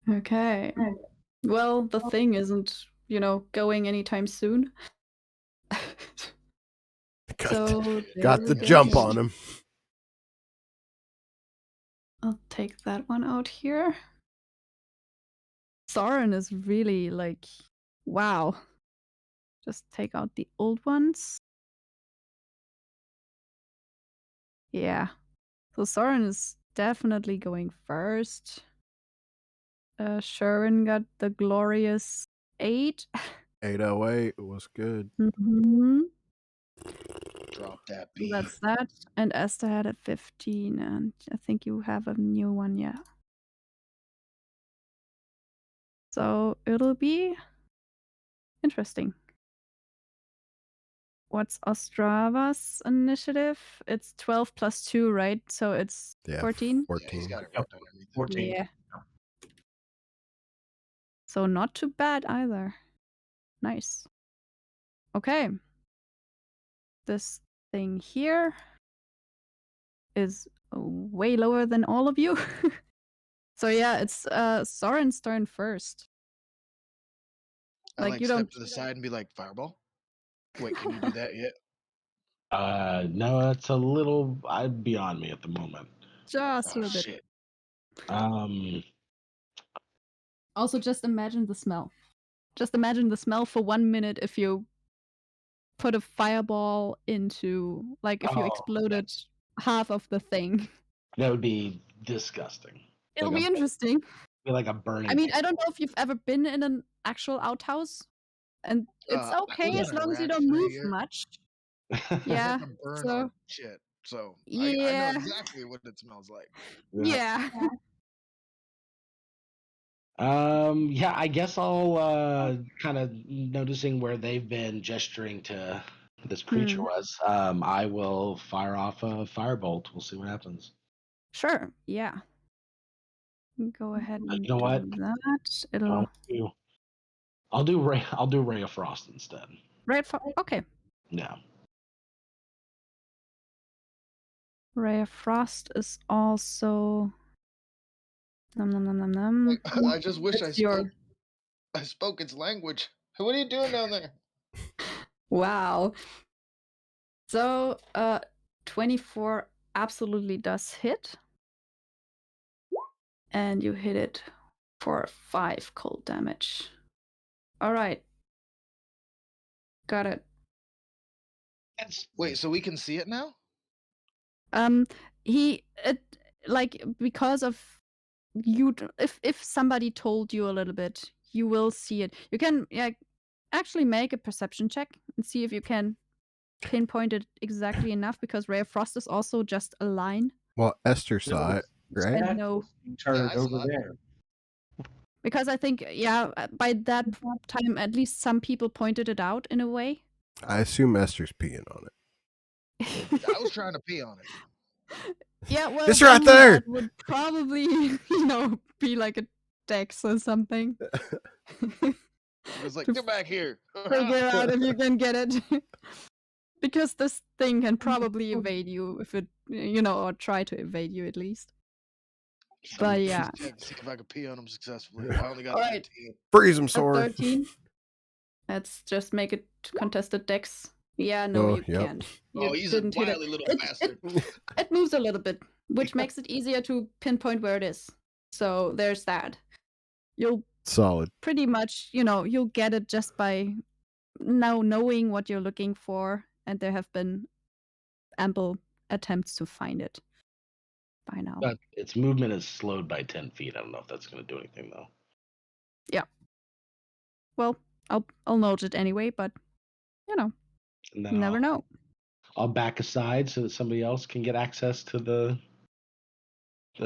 Okay. Well, the thing isn't, going anytime soon. So Got there the we go. jump on him. I'll take that one out here. Soren is really like, wow. Just take out the old ones. Yeah. So Soren is definitely going first. Sharon got the glorious 8. 808 was good. Mm-hmm. Drop that So B. that's that. And Esther had a 15, and I think you have a new one, yeah. So it'll be interesting. What's Ostrava's initiative? It's 12 plus 2, right? So it's Yeah, 14? Yeah, he's 14. got it wrapped underneath. 14. Yeah. So not too bad either. Nice. Okay. This thing here is way lower than all of you. So yeah, it's Soren's turn first. I Like, like you step don't- to the side and be like, fireball? Wait, can you do that yet? No, that's a little beyond me at the moment. Just a Oh, little bit. shit. Also, just imagine the smell. Just imagine the smell for 1 minute if you put a fireball into, like, if you Oh, exploded half of the thing. that would be disgusting. It'll Like be a- interesting. Be like a burning. I mean, I don't know if you've ever been in an actual outhouse, and it's I okay was as in long as you Iraq don't for a move year. much. I Yeah. had to burn So our shit. So I know yeah, exactly what it smells like. yeah. Yeah, I guess I'll kind of noticing where they've been gesturing to this creature was. I will fire off a firebolt. We'll see what happens. Sure. Yeah. Go ahead and You know what? do that. It'll I'll do Ray of Frost instead. okay. Yeah. Ray of Frost is also nom nom nom nom nom. I just wish I It's your- spoke. I spoke its language. What are you doing down there? Wow. So 24 absolutely does hit. And you hit it for 5 cold damage. All right. Got it. Wait, so we can see it now? Because of you, if somebody told you a little bit, you will see it. You can actually make a perception check and see if you can pinpoint it exactly enough, because Ray of Frost is also just a line. Well, Esther saw it, right? And no, Turned I saw over it. there. because I think by that time at least some people pointed it out in a way. I assume Esther's peeing on it. I was trying to pee on it. Yeah, well, It's right then there! that would probably, be like a dex or something. It was like, To get back here. Figure out if you can get it. because this thing can probably evade you if it, or try to evade you at least. I'm But gonna yeah. check to see if I can pee on him successfully. I only got All right. 13. Freeze him, A sword. 13. Let's just make it contested dex. Yeah, no, Oh, you yep. can't. You Oh, he's a didn't hit it. wily little It, bastard. it moves a little bit, which makes it easier to pinpoint where it is. So there's that. You'll Solid. pretty much, you'll get it just by now knowing what you're looking for, and there have been ample attempts to find it by now. But its movement is slowed by 10 feet. I don't know if that's going to do anything though. Well, I'll note it anyway, but And you then never know. I'll back aside so that somebody else can get access to the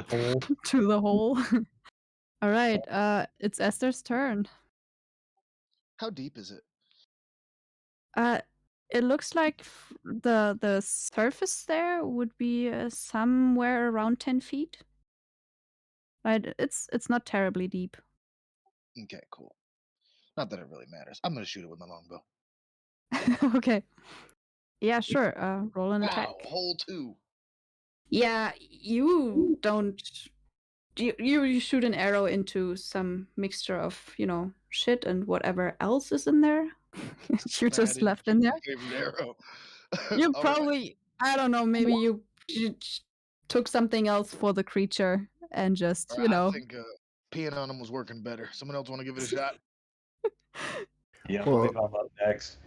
hole. To the hole. All right, it's Esther's turn. How deep is it? It looks like the surface there would be somewhere around 10 feet. Right, it's not terribly deep. Okay, cool. Not that it really matters. I'm gonna shoot it with my longbow. Okay. Yeah, sure. Roll an attack. Wow, hole 2. Yeah, you don't. You shoot an arrow into some mixture of shit and whatever else is in there. You just didn't left in shoot there. my favorite arrow. You All right. probably, I don't know, maybe you took something else for the creature and just, I think peeing on him was working better. Someone else want to give it a shot? Yeah, I Well- believe I'm up next.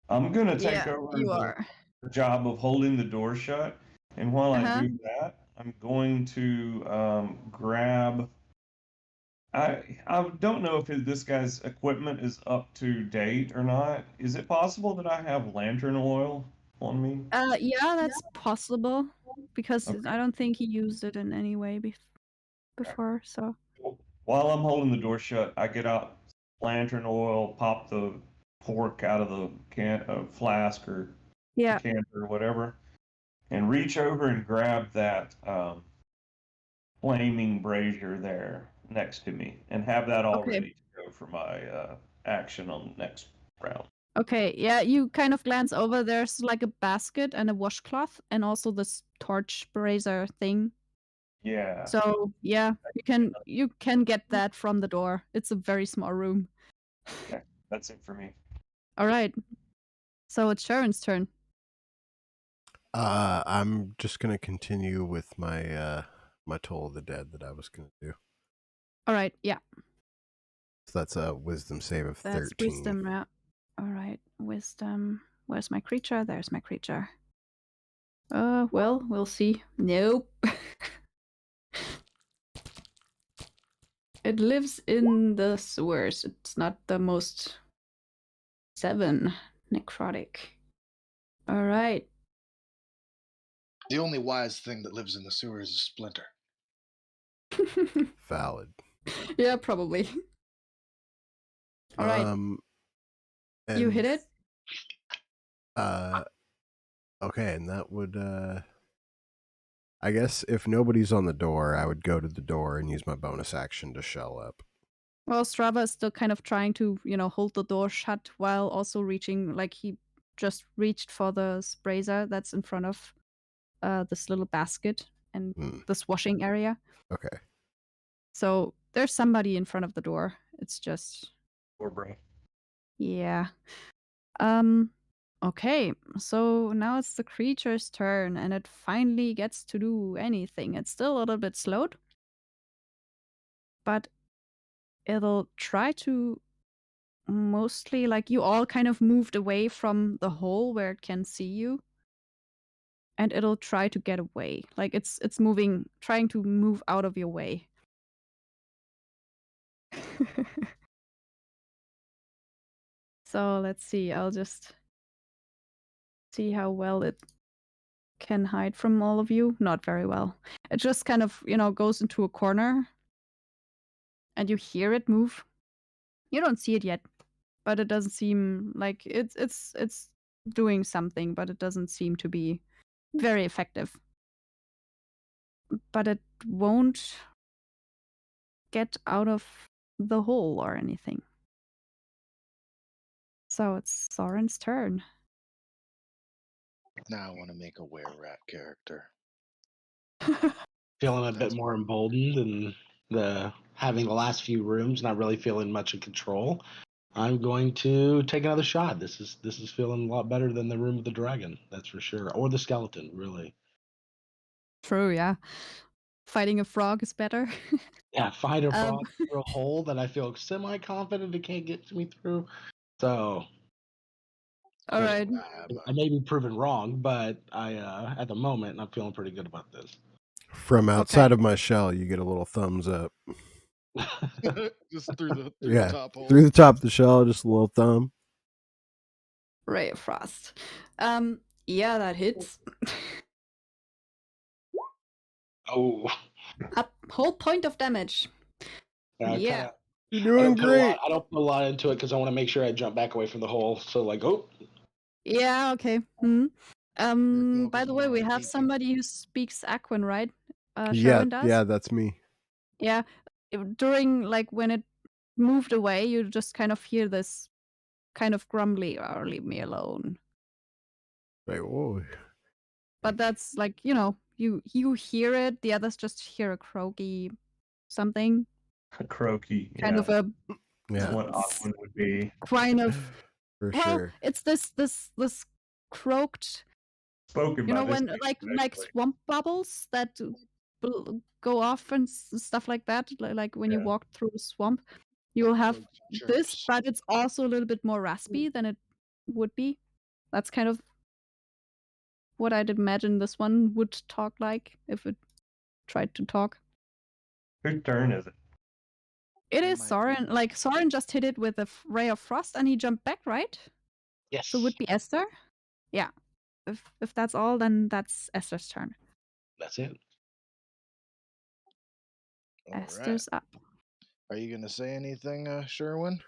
I'm gonna take Yeah, over you the are. job of holding the door shut, and while Uh-huh. I do that, I'm going to grab. I don't know if this guy's equipment is up to date or not. Is it possible that I have lantern oil on me? Yeah, that's possible because Okay. I don't think he used it in any way before. So While I'm holding the door shut, I get out lantern oil, pop the cork out of the flask or yeah, decanter or whatever, and reach over and grab that flaming brazier there next to me, and have that all Okay. ready to go for my action on the next round. okay, yeah. You kind of glance over. There's like a basket and a washcloth, and also this torch brazier thing. Yeah. So yeah, you can get that from the door. It's a very small room. That's it for me. All right. So it's Sharon's turn. I'm just gonna continue with my my Toll of the Dead that I was gonna do. All right. Yeah. So that's a Wisdom save of That's 13. wisdom. Yeah. All right. Wisdom. Where's my creature? There's my creature. Well, we'll see. Nope. It lives in the sewers. It's not the most 7 necrotic. All right. The only wise thing that lives in the sewer is a splinter. Valid. Yeah, probably. All right. You hit it? Okay, and that would I guess if nobody's on the door, I would go to the door and use my bonus action to shell up. Well, Strava is still kind of trying to, hold the door shut while also reaching, like he just reached for the brazier that's in front of this little basket and this washing area. Okay. So there's somebody in front of the door. It's just Poor bro. yeah. Okay, so now it's the creature's turn, and it finally gets to do anything. It's still a little bit slowed, but it'll try to mostly, like, you all kind of moved away from the hole where it can see you, and it'll try to get away. Like it's moving, trying to move out of your way. So let's see. I'll just see how well it can hide from all of you. Not very well. It just kind of, goes into a corner and you hear it move. You don't see it yet, but it doesn't seem like it's doing something, but it doesn't seem to be very effective. But it won't get out of the hole or anything. So it's Soren's turn. Now I want to make a were-rat character. Feeling a That's- bit more emboldened and having the last few rooms, not really feeling much in control. I'm going to take another shot. This is feeling a lot better than the room of the dragon, that's for sure, or the skeleton, really. True, yeah. Fighting a frog is better. Yeah, fight a Um, frog through a hole that I feel semi-confident it can't get to me through. So All I right. I may be proven wrong, but I at the moment I'm feeling pretty good about this. From outside of my shell, you get a little thumbs up. Just through the Yeah, top hole. through the top of the shell, just a little thumb. Ray of Frost. Yeah, that hits. Oh, A whole point of damage. Yeah. You're I doing don't put a great. lot. I don't put a lot into it because I want to make sure I jump back away from the hole. So like, oh, Yeah, okay. By the way, we have DP. somebody who speaks Aquan, right? Yeah, Sharon does? yeah, that's me. Yeah. During, like, when it moved away, you just kind of hear this kind of grumbly, or leave me alone. Like, whoa. But that's, like, you hear it, the others just hear a croaky something. Croaky. Kind of a Yeah, What Aquan would be. kind of for well, sure. it's this croaked, Spoken by this when dude, like actually. swamp bubbles that go off and stuff like that, like when you Yeah. walk through a swamp, you will have this, Chirps. but it's also a little bit more raspy than it would be. That's kind of what I'd imagine this one would talk like if it tried to talk. Whose turn is it? It It is might be. Soren. Like, Soren just hit it with a ray of frost and he jumped back, right? yes. So it would be Esther. Yeah. If that's all, then that's Esther's turn. That's it. All right. Esther's up. Are you gonna say anything, Sherwin?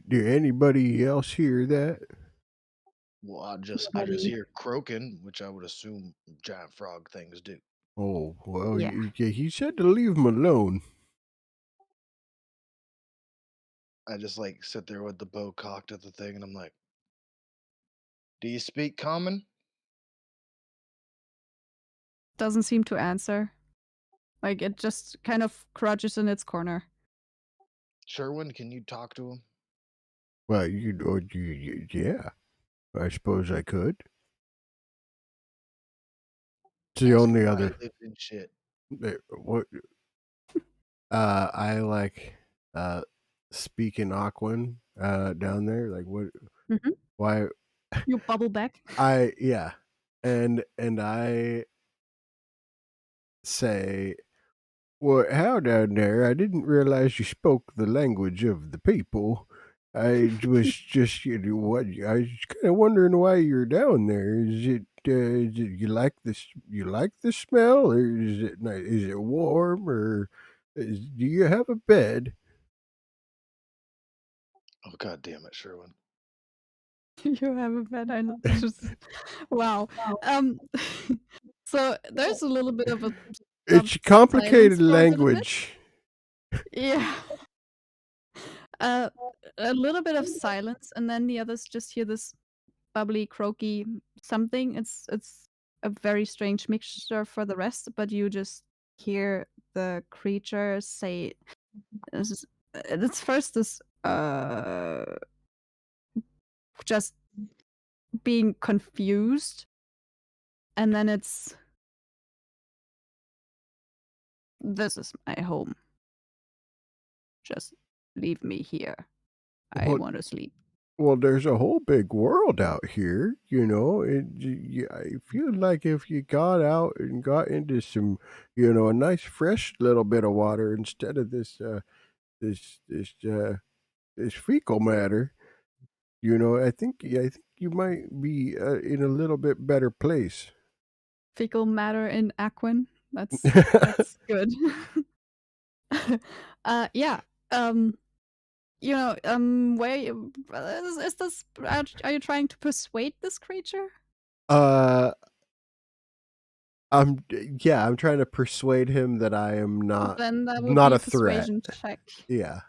Did anybody else hear that? Well, I just hear croaking, which I would assume giant frog things do. Oh, well, Yeah. he said to leave him alone. I just like sit there with the bow cocked at the thing, and I'm like, "Do you speak common?" Doesn't seem to answer. Like, it just kind of crouches in its corner. Sherwin, can you talk to him? Well, yeah, I suppose I could. It's the Ask only him why he other. lives in shit. What? I like speaking Aquan down there. Like, what? Mhm. Why? You bubble back. Yeah, and I say, well, how down there? I didn't realize you spoke the language of the people. I was just, what? I was kind of wondering why you're down there. Is it you like this? You like the smell, or is it is it warm, or do you have a bed? Oh, God damn it, Sherwin. You have a bed. I just wow. So there's a little bit of a It's silence complicated for a little bit. language. Yeah. A little bit of silence, and then the others just hear this bubbly, croaky something. It's a very strange mixture for the rest, but you just hear the creature say, it's first this just being confused, and then it's, this is my home. Just leave me here. I What? want to sleep. Well, there's a whole big world out here, I feel like if you got out and got into some, a nice fresh little bit of water instead of this this fecal matter, I think you might be in a little bit better place. Fecal matter in Aquan. That's good. Yeah. Where is this? Are you trying to persuade this creature? I'm trying to persuade him that I am not Then that would not be a threat. persuasion check. Yeah.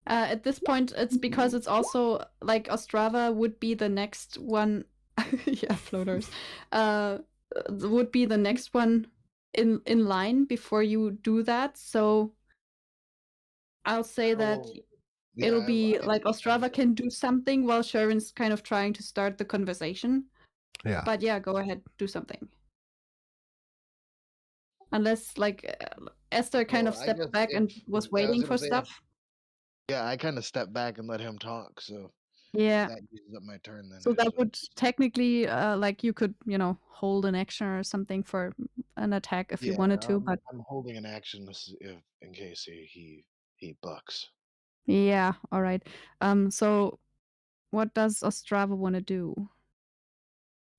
At this point, it's because it's also like Ostrava would be the next one. Yeah, floaters. Would be the next one in line before you do that. So I'll say that Oh, it'll yeah, be I like think I Ostrava can do something while Sharon's kind of trying to start the conversation. Yeah. But yeah, go ahead, do something. Unless like Esther kind of I stepped guess back and if was I was waiting gonna for say, stuff. yeah, I kind of stepped back and let him talk, so Yeah. that uses up my turn then. So that actually. would technically, like you could, hold an action or something for an attack if you Yeah, wanted to, but I'm holding an action if in case he bucks. yeah, all right. So what does Ostrava want to do?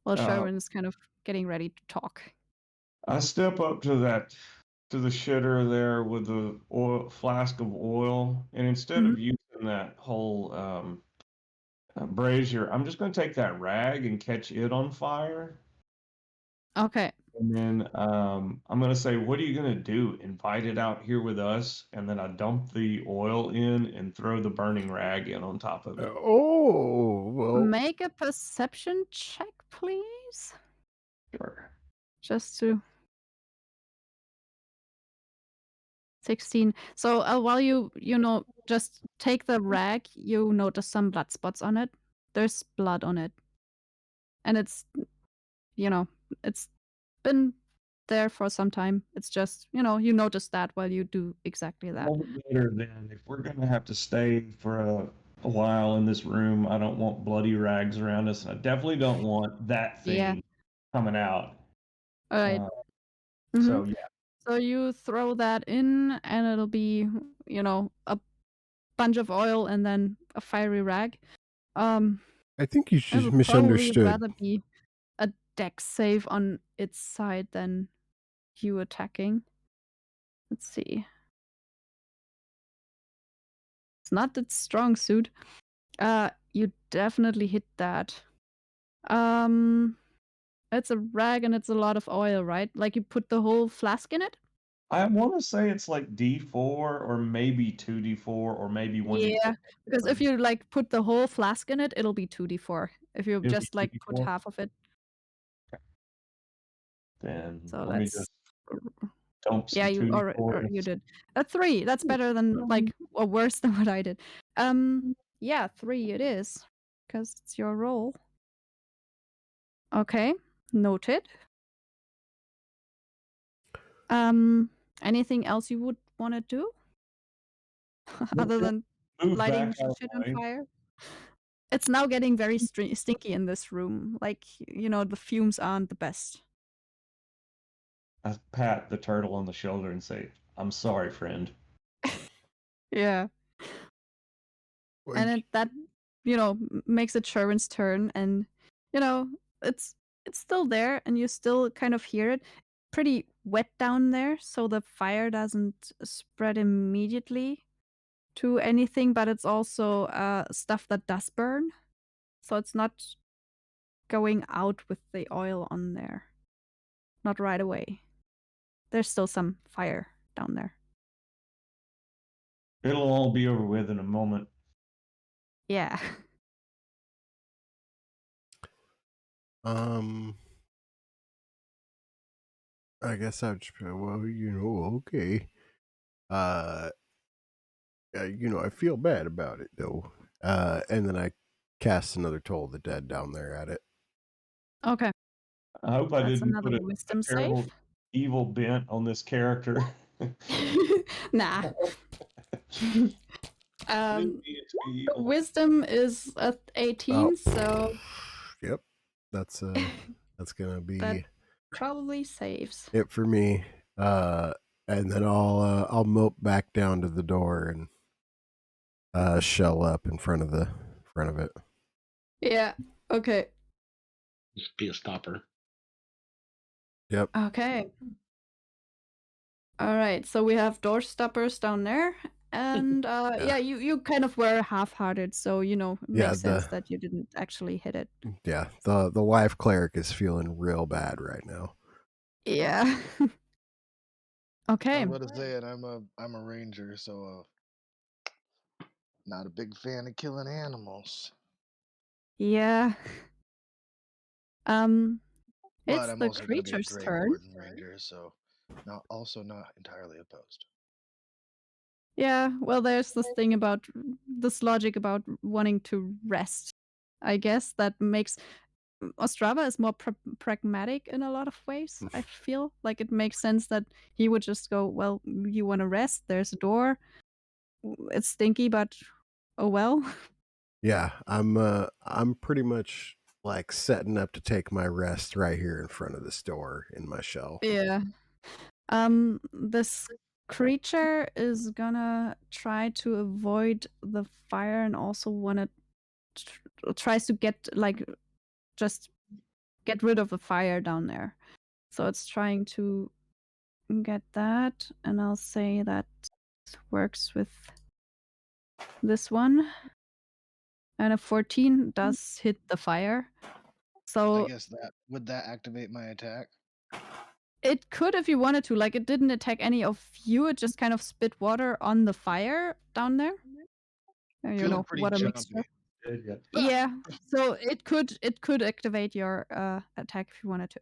Well, Uh, Sharon is kind of getting ready to talk. I step up to the shitter there with the flask of oil, and instead of using that whole brazier, I'm just going to take that rag and catch it on fire. Okay. And then I'm going to say, what are you going to do? Invite it out here with us? And then I dump the oil in and throw the burning rag in on top of it. Oh, well. Make a perception check, please. Sure. Just to 16. So while you just take the rag, you notice some blood spots on it. There's blood on it. And it's it's been there for some time. It's just, you notice that while you do exactly that. All the better then. If we're going to have to stay for a while in this room, I don't want bloody rags around us. And I definitely don't want that thing Yeah. coming out. All right. So, yeah. So you throw that in, and it'll be, a bunch of oil and then a fiery rag. I think you It'll just misunderstood. probably rather be a dex save on its side than you attacking. Let's see. It's not its strong suit. You definitely hit that. It's a rag and it's a lot of oil, right? Like you put the whole flask in it? I want to say it's like D4 or maybe 2D4 or maybe 1D4. Yeah, because if you like put the whole flask in it, it'll be 2d4. If you It'll just be like put 2d4? half of it. Then So let me just dump some yeah, 2D4. you did a 3. That's better than like or worse than what I did. Yeah, 3 it is because it's your roll. Okay, noted. Anything else you would want to do other than Move lighting back out of shit the on way. fire? It's now getting very stinky in this room. Like, the fumes aren't the best. I pat the turtle on the shoulder and say, I'm sorry, friend. Yeah. And that, makes it Sharon's turn, and, it's still there, and you still kind of hear it. Pretty wet down there, so the fire doesn't spread immediately to anything, but it's also stuff that does burn. So it's not going out with the oil on there. Not right away. There's still some fire down there. It'll all be over with in a moment. Yeah. I guess I'd just be like, well, okay. I feel bad about it though. And then I cast another Toll of the Dead down there at it. Okay. I hope I That's didn't another put wisdom a terrible save. evil bent on this character. Nah. Didn't mean it to be evil. Wisdom is at 18, so Yep. That's gonna be that probably saves. it for me. And then I'll mope back down to the door and shell up in front of it. Yeah. Okay. Just be a stopper. Yep. Okay. All right. So we have door stoppers down there, and yeah, you kind of were half-hearted, so it makes sense that you didn't actually hit it. Yeah. The life cleric is feeling real bad right now. Yeah. Okay. I'm about to say it. I'm a ranger, so Not a big fan of killing animals, Yeah. but It's I'm the also going to be a creature's great turn. Warden Ranger, so not entirely opposed. Yeah, well, there's this thing about this logic about wanting to rest. I guess that makes Ostrava is more pragmatic in a lot of ways. I feel like it makes sense that he would just go, well, you want to rest? There's a door. It's stinky, but oh well. Yeah, I'm pretty much like setting up to take my rest right here in front of this door in my shell. Yeah. This creature is gonna try to avoid the fire and also wanna tries to get like just get rid of the fire down there. So it's trying to get that, and I'll say that works with this one. And a 14 does hit the fire. I So guess that would that activate my attack? it could if you wanted to. Like, it didn't attack any of you, it just kind of spit water on the fire down there. You Feeling know, pretty water jumpy. mixture. Yeah. Yeah. So it could activate your attack if you wanted to.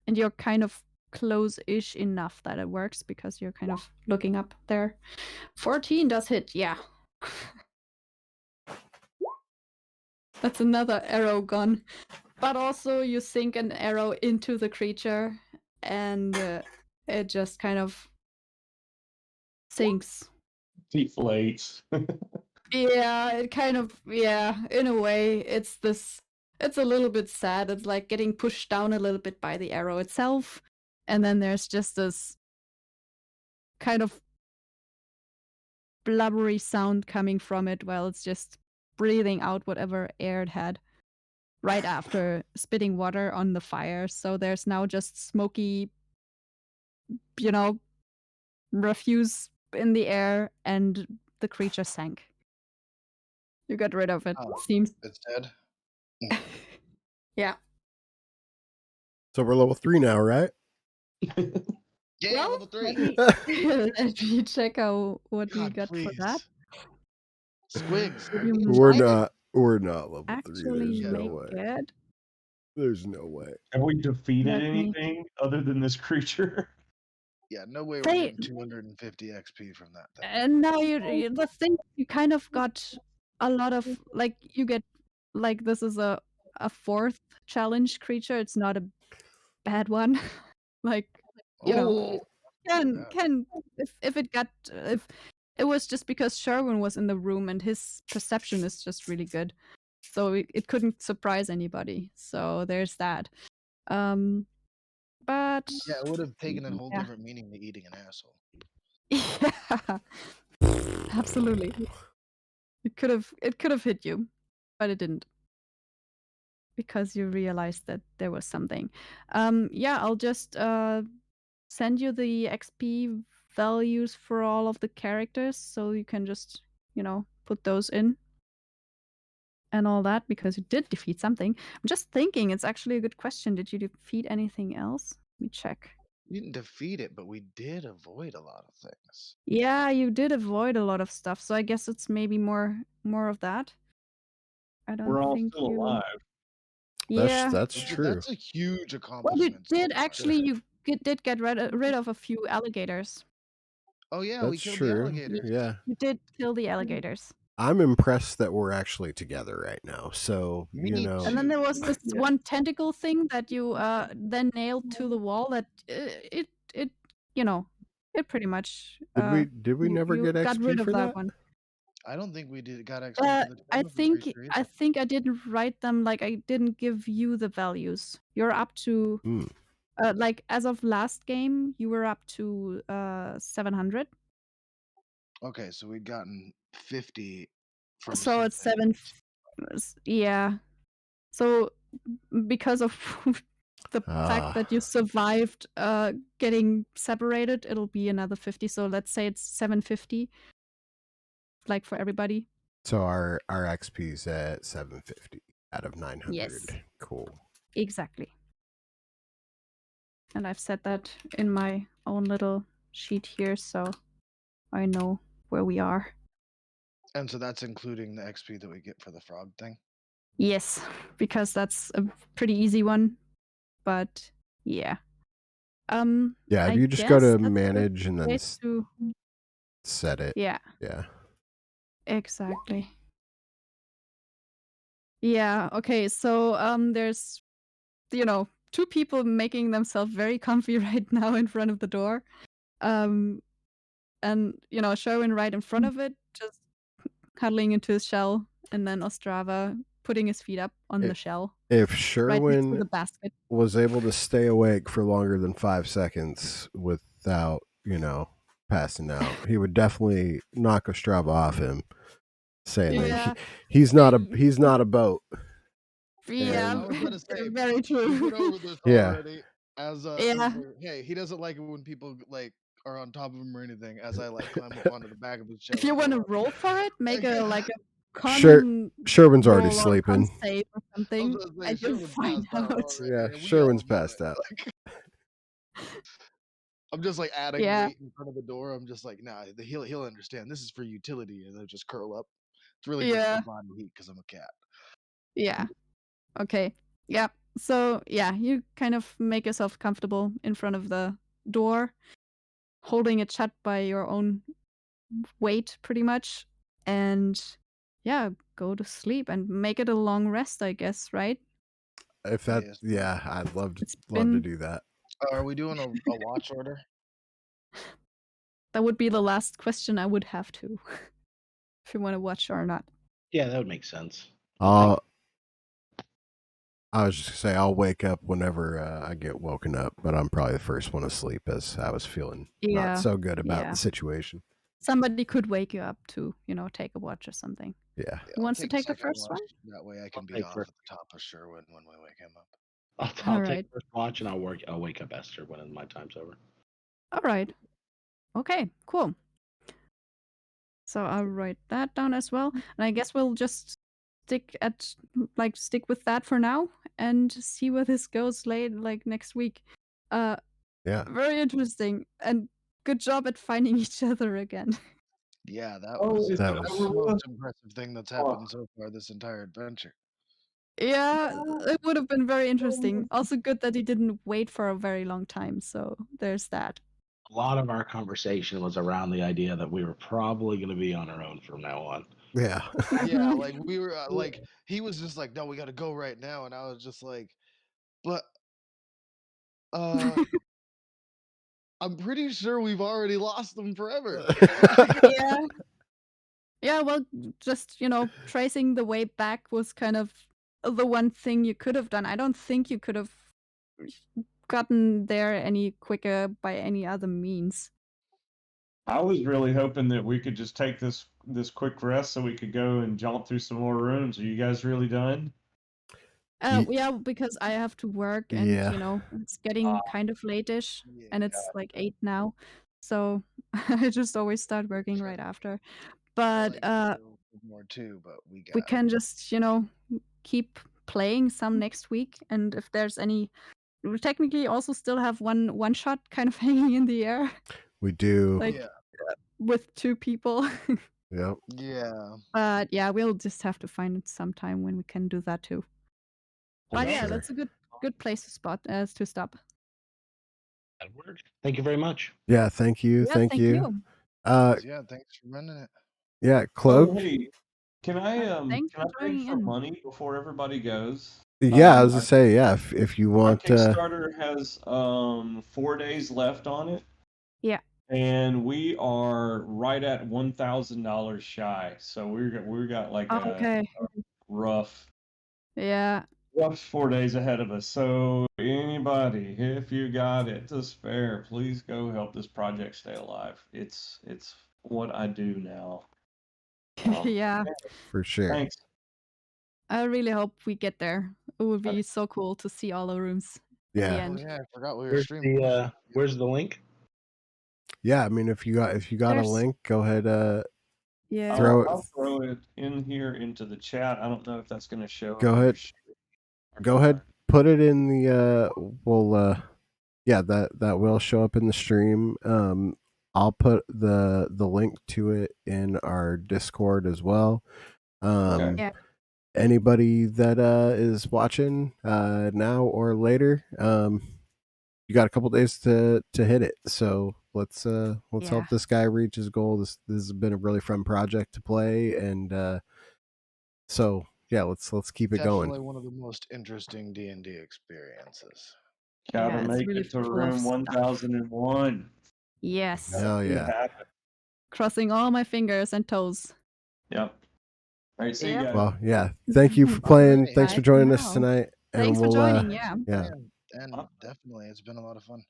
And you're kind of close-ish enough that it works because you're kind of looking up there. 14 does hit, yeah. That's another arrow gone. But also you sink an arrow into the creature and it just kind of sinks. Deflates. Yeah, it kind of, yeah, in a way, it's a little bit sad. It's like getting pushed down a little bit by the arrow itself. And then there's just this kind of blubbery sound coming from it while it's just breathing out whatever air it had right after spitting water on the fire. So there's now just smoky, refuse in the air, and the creature sank. You got rid of it, Oh. seems. It's dead. Yeah. So we're level 3 now, right? Yeah, Well, level 3. let me check out what we God, got for that. please. Squigs. We're not level 3. Actually There's no make way. it. There's no way. Have we defeated Let me- anything other than this creature? Yeah, no way we're They- getting 250 XP from that thing. And now the thing, you kind of got a lot of, like, you get, like, this is a fourth challenge creature. It's not a bad one. Like, you know, can if it was just because Sherwin was in the room and his perception is just really good, so it couldn't surprise anybody. So there's that. But Yeah, it would have taken a whole Yeah. different meaning to eating an asshole. yeah, absolutely. It could have hit you, but it didn't. Because you realized that there was something. Yeah, I'll just send you the XP values for all of the characters so you can just, put those in and all that because you did defeat something. I'm just thinking, it's actually a good question. Did you defeat anything else? Let me check. We didn't defeat it, but we did avoid a lot of things. Yeah, you did avoid a lot of stuff, so I guess it's maybe more of that. I don't We're all think still you. alive. Yeah. That's true. That's a huge Well, accomplishment. you so did far. actually. You did get rid of a few alligators. Oh yeah, we That's killed true. the alligators. Yeah. You did kill the alligators. I'm impressed that we're actually together right now. So, Me And then there was this one tentacle thing that you then nailed to the wall. That it pretty much. Did we never you get XP got rid of for that that? one. I don't think we did got XP for the I totem think creature I either. think I didn't write them. Like, I didn't give you the values. You're up to Hmm. like, as of last game, you were up to 700. Okay, so we'd gotten 50 from So it's something. 7. Yeah. So because of the fact that you survived getting separated, it'll be another 50. So let's say it's 750, like, for everybody. So our XP's at 750 out of 900. Yes. Cool. Exactly. And I've set that in my own little sheet here, so I know where we are. And so that's including the XP that we get for the frog thing. Yes, because that's a pretty easy one. But yeah. Yeah, if I you just go guess to that's a good manage and then way to. set it. Yeah, Yeah. exactly. Yeah, okay. So there's two people making themselves very comfy right now in front of the door. And Sherwin right in front of it, just cuddling into his shell, and then Ostrava putting his feet up on the shell If right next to Sherwin the basket. was able to stay awake for longer than 5 seconds without, passing out, he would definitely knock Ostrava off him, saying Yeah. that he's not a boat. Yeah, I was gonna say, very we true. went over this Yeah. already. As Yeah. hey, he doesn't like it when people like are on top of him or anything. As I like climb up onto the back of his shell. If you and want go to up. roll for it, make a Sure, con Sherwin's already roll or con sleeping. save or something, gonna say, and you'll Sherwin's find passed out out. already, Yeah, and we all Sherwin's know passed it. out. I'm just like adding Yeah. weight in front of the door. I'm just like, nah, he'll understand. This is for utility, and they'll just curl up. It's really just Yeah. for body heat because I'm a cat. Yeah. Okay. Yeah. So yeah, you kind of make yourself comfortable in front of the door, holding it shut by your own weight, pretty much, and yeah, go to sleep and make it a long rest, I guess, right? If that, Yes. yeah, I'd love to It's love to been do that. Are we doing a watch order? that would be the last question I would have to, if you want to watch or not. Yeah, that would make sense. I was just gonna say I'll wake up whenever I get woken up, but I'm probably the first one asleep as I was feeling Yeah. not so good about Yeah. the situation. Somebody could wake you up to, take a watch or something. Yeah. Yeah, Who wants to a take the second first watch. one? That way I can be take off first. at the top of Sherwin when we wake him up. I'll All take right. first watch and I'll wake up Esther when my time's over. All right. Okay, cool. So I'll write that down as well. And I guess we'll just stick with that for now and see where this goes next week. Yeah. Very interesting. And good job at finding each other again. Yeah, that Oh, was is that the was- most impressive thing that's happened so far this entire adventure. Yeah, it would have been very interesting. Also good that he didn't wait for a very long time, so there's that. A lot of our conversation was around the idea that we were probably going to be on our own from now on. Yeah. Yeah, like we were like he was just like, no, we got to go right now, and I was just like, but I'm pretty sure we've already lost them forever. Yeah. Yeah, well, just, tracing the way back was kind of the one thing you could have done. I don't think you could have gotten there any quicker by any other means. I was really hoping that we could just take this quick rest so we could go and jaunt through some more rooms. Are you guys really done? Yeah, because I have to work and, Yeah. it's getting kind of late-ish, and it's like 8 now. So I just always start working right after. But more too, but we can just, keep playing some next week, and if there's any, we technically also still have one shot kind of hanging in the air. We do. Like with 2 people. Yep. Yeah. But yeah, we'll just have to find some time when we can do that too. But yeah, Sure. that's a good place to stop. That'd work. Thank you very much. Yeah, thank you. Yeah, thank you. Yeah, thanks for running it. Yeah, Cloak. Oh, hey, can I Thanks can I for beg joining for in. money before everybody goes? Yeah, I was gonna say, yeah, if you My want Kickstarter has 4 days left on it. Yeah. And we are right at $1,000 shy. So we got like Okay. a rough Yeah. 4 days ahead of us. So anybody, if you got it to spare, please go help this project stay alive. It's what I do now. Yeah. for sure. Thanks. I really hope we get there. It would be so cool to see all the rooms at the Yeah. Oh end. yeah, I forgot we were Where's streaming. where's the link? Yeah, I mean, if you got a There's- link, go ahead. Yeah. I'll throw it in here into the chat. I don't know if that's going to show. Go up on ahead. your Go ahead. Put it in the. Yeah, that will show up in the stream. I'll put the link to it in our Discord as well. Okay. Yeah. Anybody that is watching now or later, you got a couple days to hit it. So let's Yeah. help this guy reach his goal. This has been a really fun project to play, and so yeah, let's keep it Definitely going. one of the most interesting D&D experiences. Gotta Yeah, it's make really it to full of room stuff. 1001. Yes. Hell Make it yeah. happen. Crossing all my fingers and toes. Yep. All right, see you Yep. guys. Well, yeah. Thank you for All playing. right. Thanks for Bye for joining us now. tonight. And Thanks for we'll joining. Yeah. yeah. And definitely, it's been a lot of fun.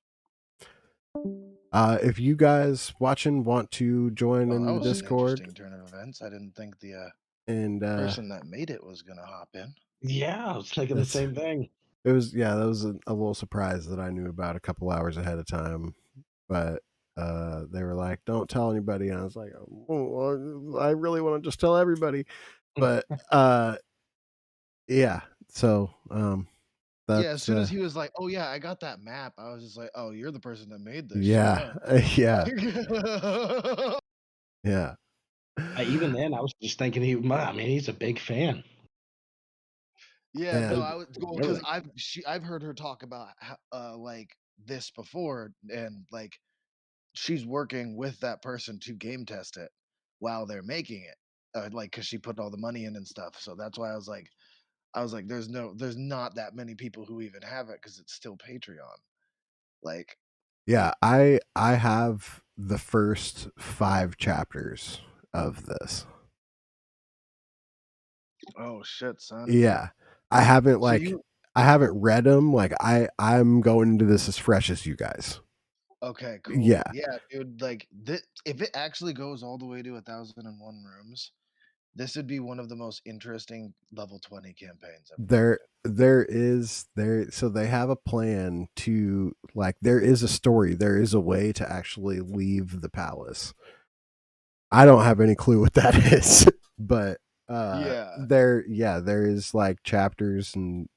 If you guys watching want to join Well, in that the was an Discord, interesting turn of events. I didn't think the and person that made it was gonna hop in. Yeah, I was thinking the That's- same thing. it was that was a little surprise that I knew about a couple hours ahead of time, but they were like, "Don't tell anybody," and I was like, "Oh, well, I really want to just tell everybody," but yeah. So that's Yeah, as soon as he was like, "Oh yeah, I got that map," I was just like, "Oh, you're the person that made this yeah, yeah, shit." yeah. Even then, I was just thinking I mean, he's a big fan. Yeah, Yeah. no, I was because Really? I've heard her talk about like this before, and like she's working with that person to game test it while they're making it, like because she put all the money in and stuff. So that's why I was like, there's not that many people who even have it because it's still Patreon. Like, Yeah, I have the first 5 chapters of this. oh shit, son. Yeah. I haven't So I haven't read them. Like I'm going into this as fresh as you guys. okay, cool. Yeah. Yeah, dude. Like, if it actually goes all the way to 1,001 rooms, this would be one of the most interesting level 20 campaigns ever. So they have a plan to like there is a story, there is a way to actually leave the palace. I don't have any clue what that is, but Yeah. there is like chapters and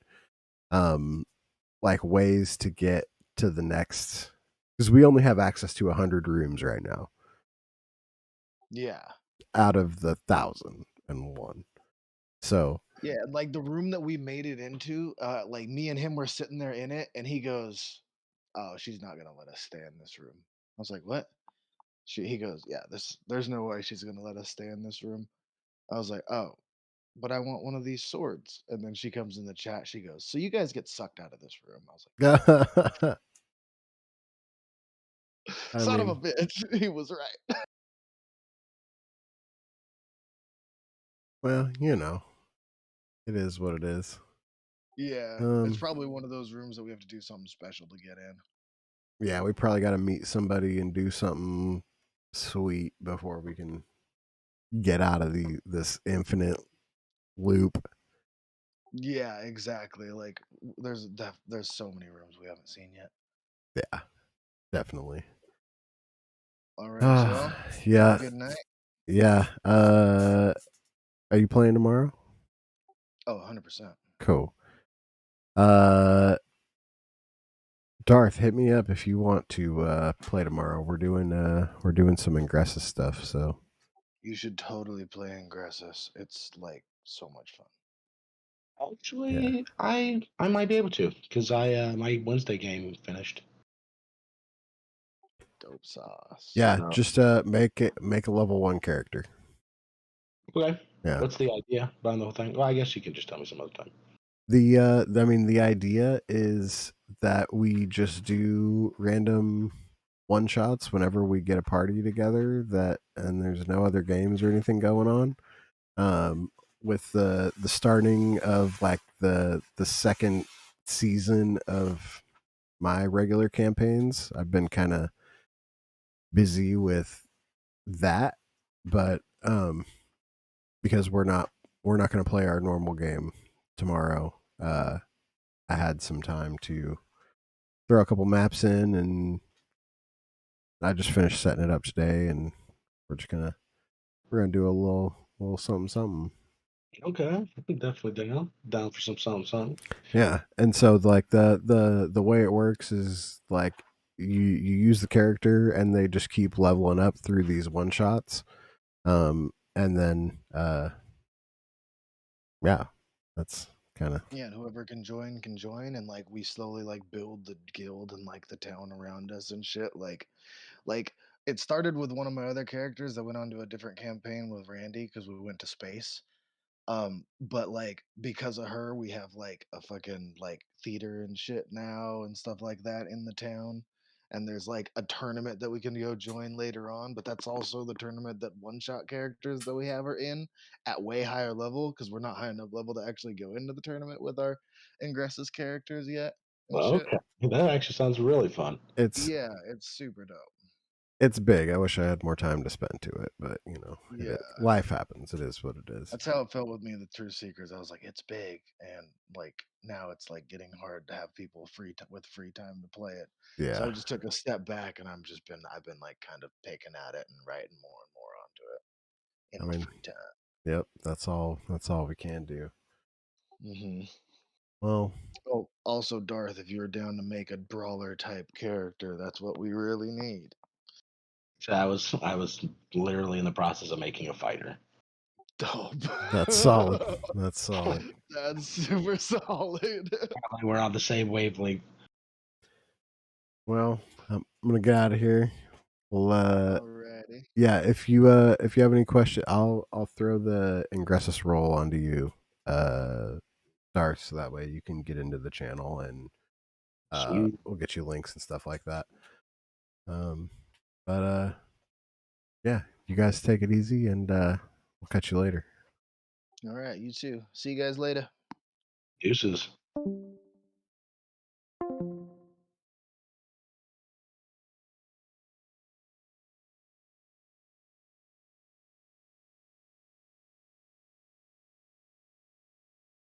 like ways to get to the next, because we only have access to 100 rooms right now Yeah. out of the 1,001. So Yeah, like the room that we made it into, like me and him were sitting there in it, and he goes, "Oh, she's not gonna let us stay in this room." I was like, "What?" He goes, "Yeah, there's no way she's gonna let us stay in this room." I was like, "Oh, but I want one of these swords." And then she comes in the chat. She goes, "So you guys get sucked out of this room." I was like, I "Son of mean, a bitch." He was right. well, it is what it is. Yeah, it's probably one of those rooms that we have to do something special to get in. Yeah, we probably got to meet somebody and do something sweet before we can get out of this infinite loop. Yeah, exactly. Like there's so many rooms we haven't seen yet. Yeah, definitely. All right, y'all. Yeah, Good night. yeah. Are you playing tomorrow? Oh, 100%. Cool. Darth, hit me up if you want to play tomorrow. We're doing some Ingressus stuff, so You should totally play Ingressus. It's like so much fun. Actually, I might be able to because I my Wednesday game finished. Dope sauce. yeah. No. Just make a level 1 character. Okay. Yeah. What's the idea behind the whole thing? Well, I guess you can just tell me some other time. The idea is that we just do random one shots whenever we get a party together and there's no other games or anything going on. With the starting of like the second season of my regular campaigns, I've been kind of busy with that, but because we're not going to play our normal game tomorrow, I had some time to throw a couple maps in, and I just finished setting it up today, and we're gonna do a little something. Okay, I'm definitely down for some something. Yeah, and so like the way it works is like you use the character and they just keep leveling up through these one shots. And then yeah, that's kind of Yeah, and whoever can join, and like we slowly like build the guild and like the town around us and shit. Like it started with one of my other characters that went on to a different campaign with Randy because we went to space. But like because of her, we have like a fucking like theater and shit now and stuff like that in the town. And there's like a tournament that we can go join later on, but that's also the tournament that one shot characters that we have are in at way higher level because we're not high enough level to actually go into the tournament with our Ingressus characters yet and shit. Okay, that actually sounds really fun. it's Yeah, it's super dope. it's big. I wish I had more time to spend to it, but Yeah. life happens. It is what it is. That's how it felt with me in the True Seekers. I was like, it's big, and like now it's like getting hard to have people with free time to play it. So I Yeah. just took a step back, and I've been like kind of picking at it and writing more and more onto it in I my mean, free time. yep. That's all we can do. hmm Well, Oh, also, Darth, if you were down to make a brawler type character, that's what we really need. So I was literally in the process of making a fighter. Dope. that's solid. That's solid. That's super solid. We're on the same wavelength. Well, I'm gonna get out of here. Well, Alrighty. yeah. If you have any question, I'll throw the Ingressus roll onto you, Darth, so that way you can get into the channel and Sweet. we'll get you links and stuff like that. But yeah, you guys take it easy, and we'll catch you later. All right, you too. See you guys later. Deuces.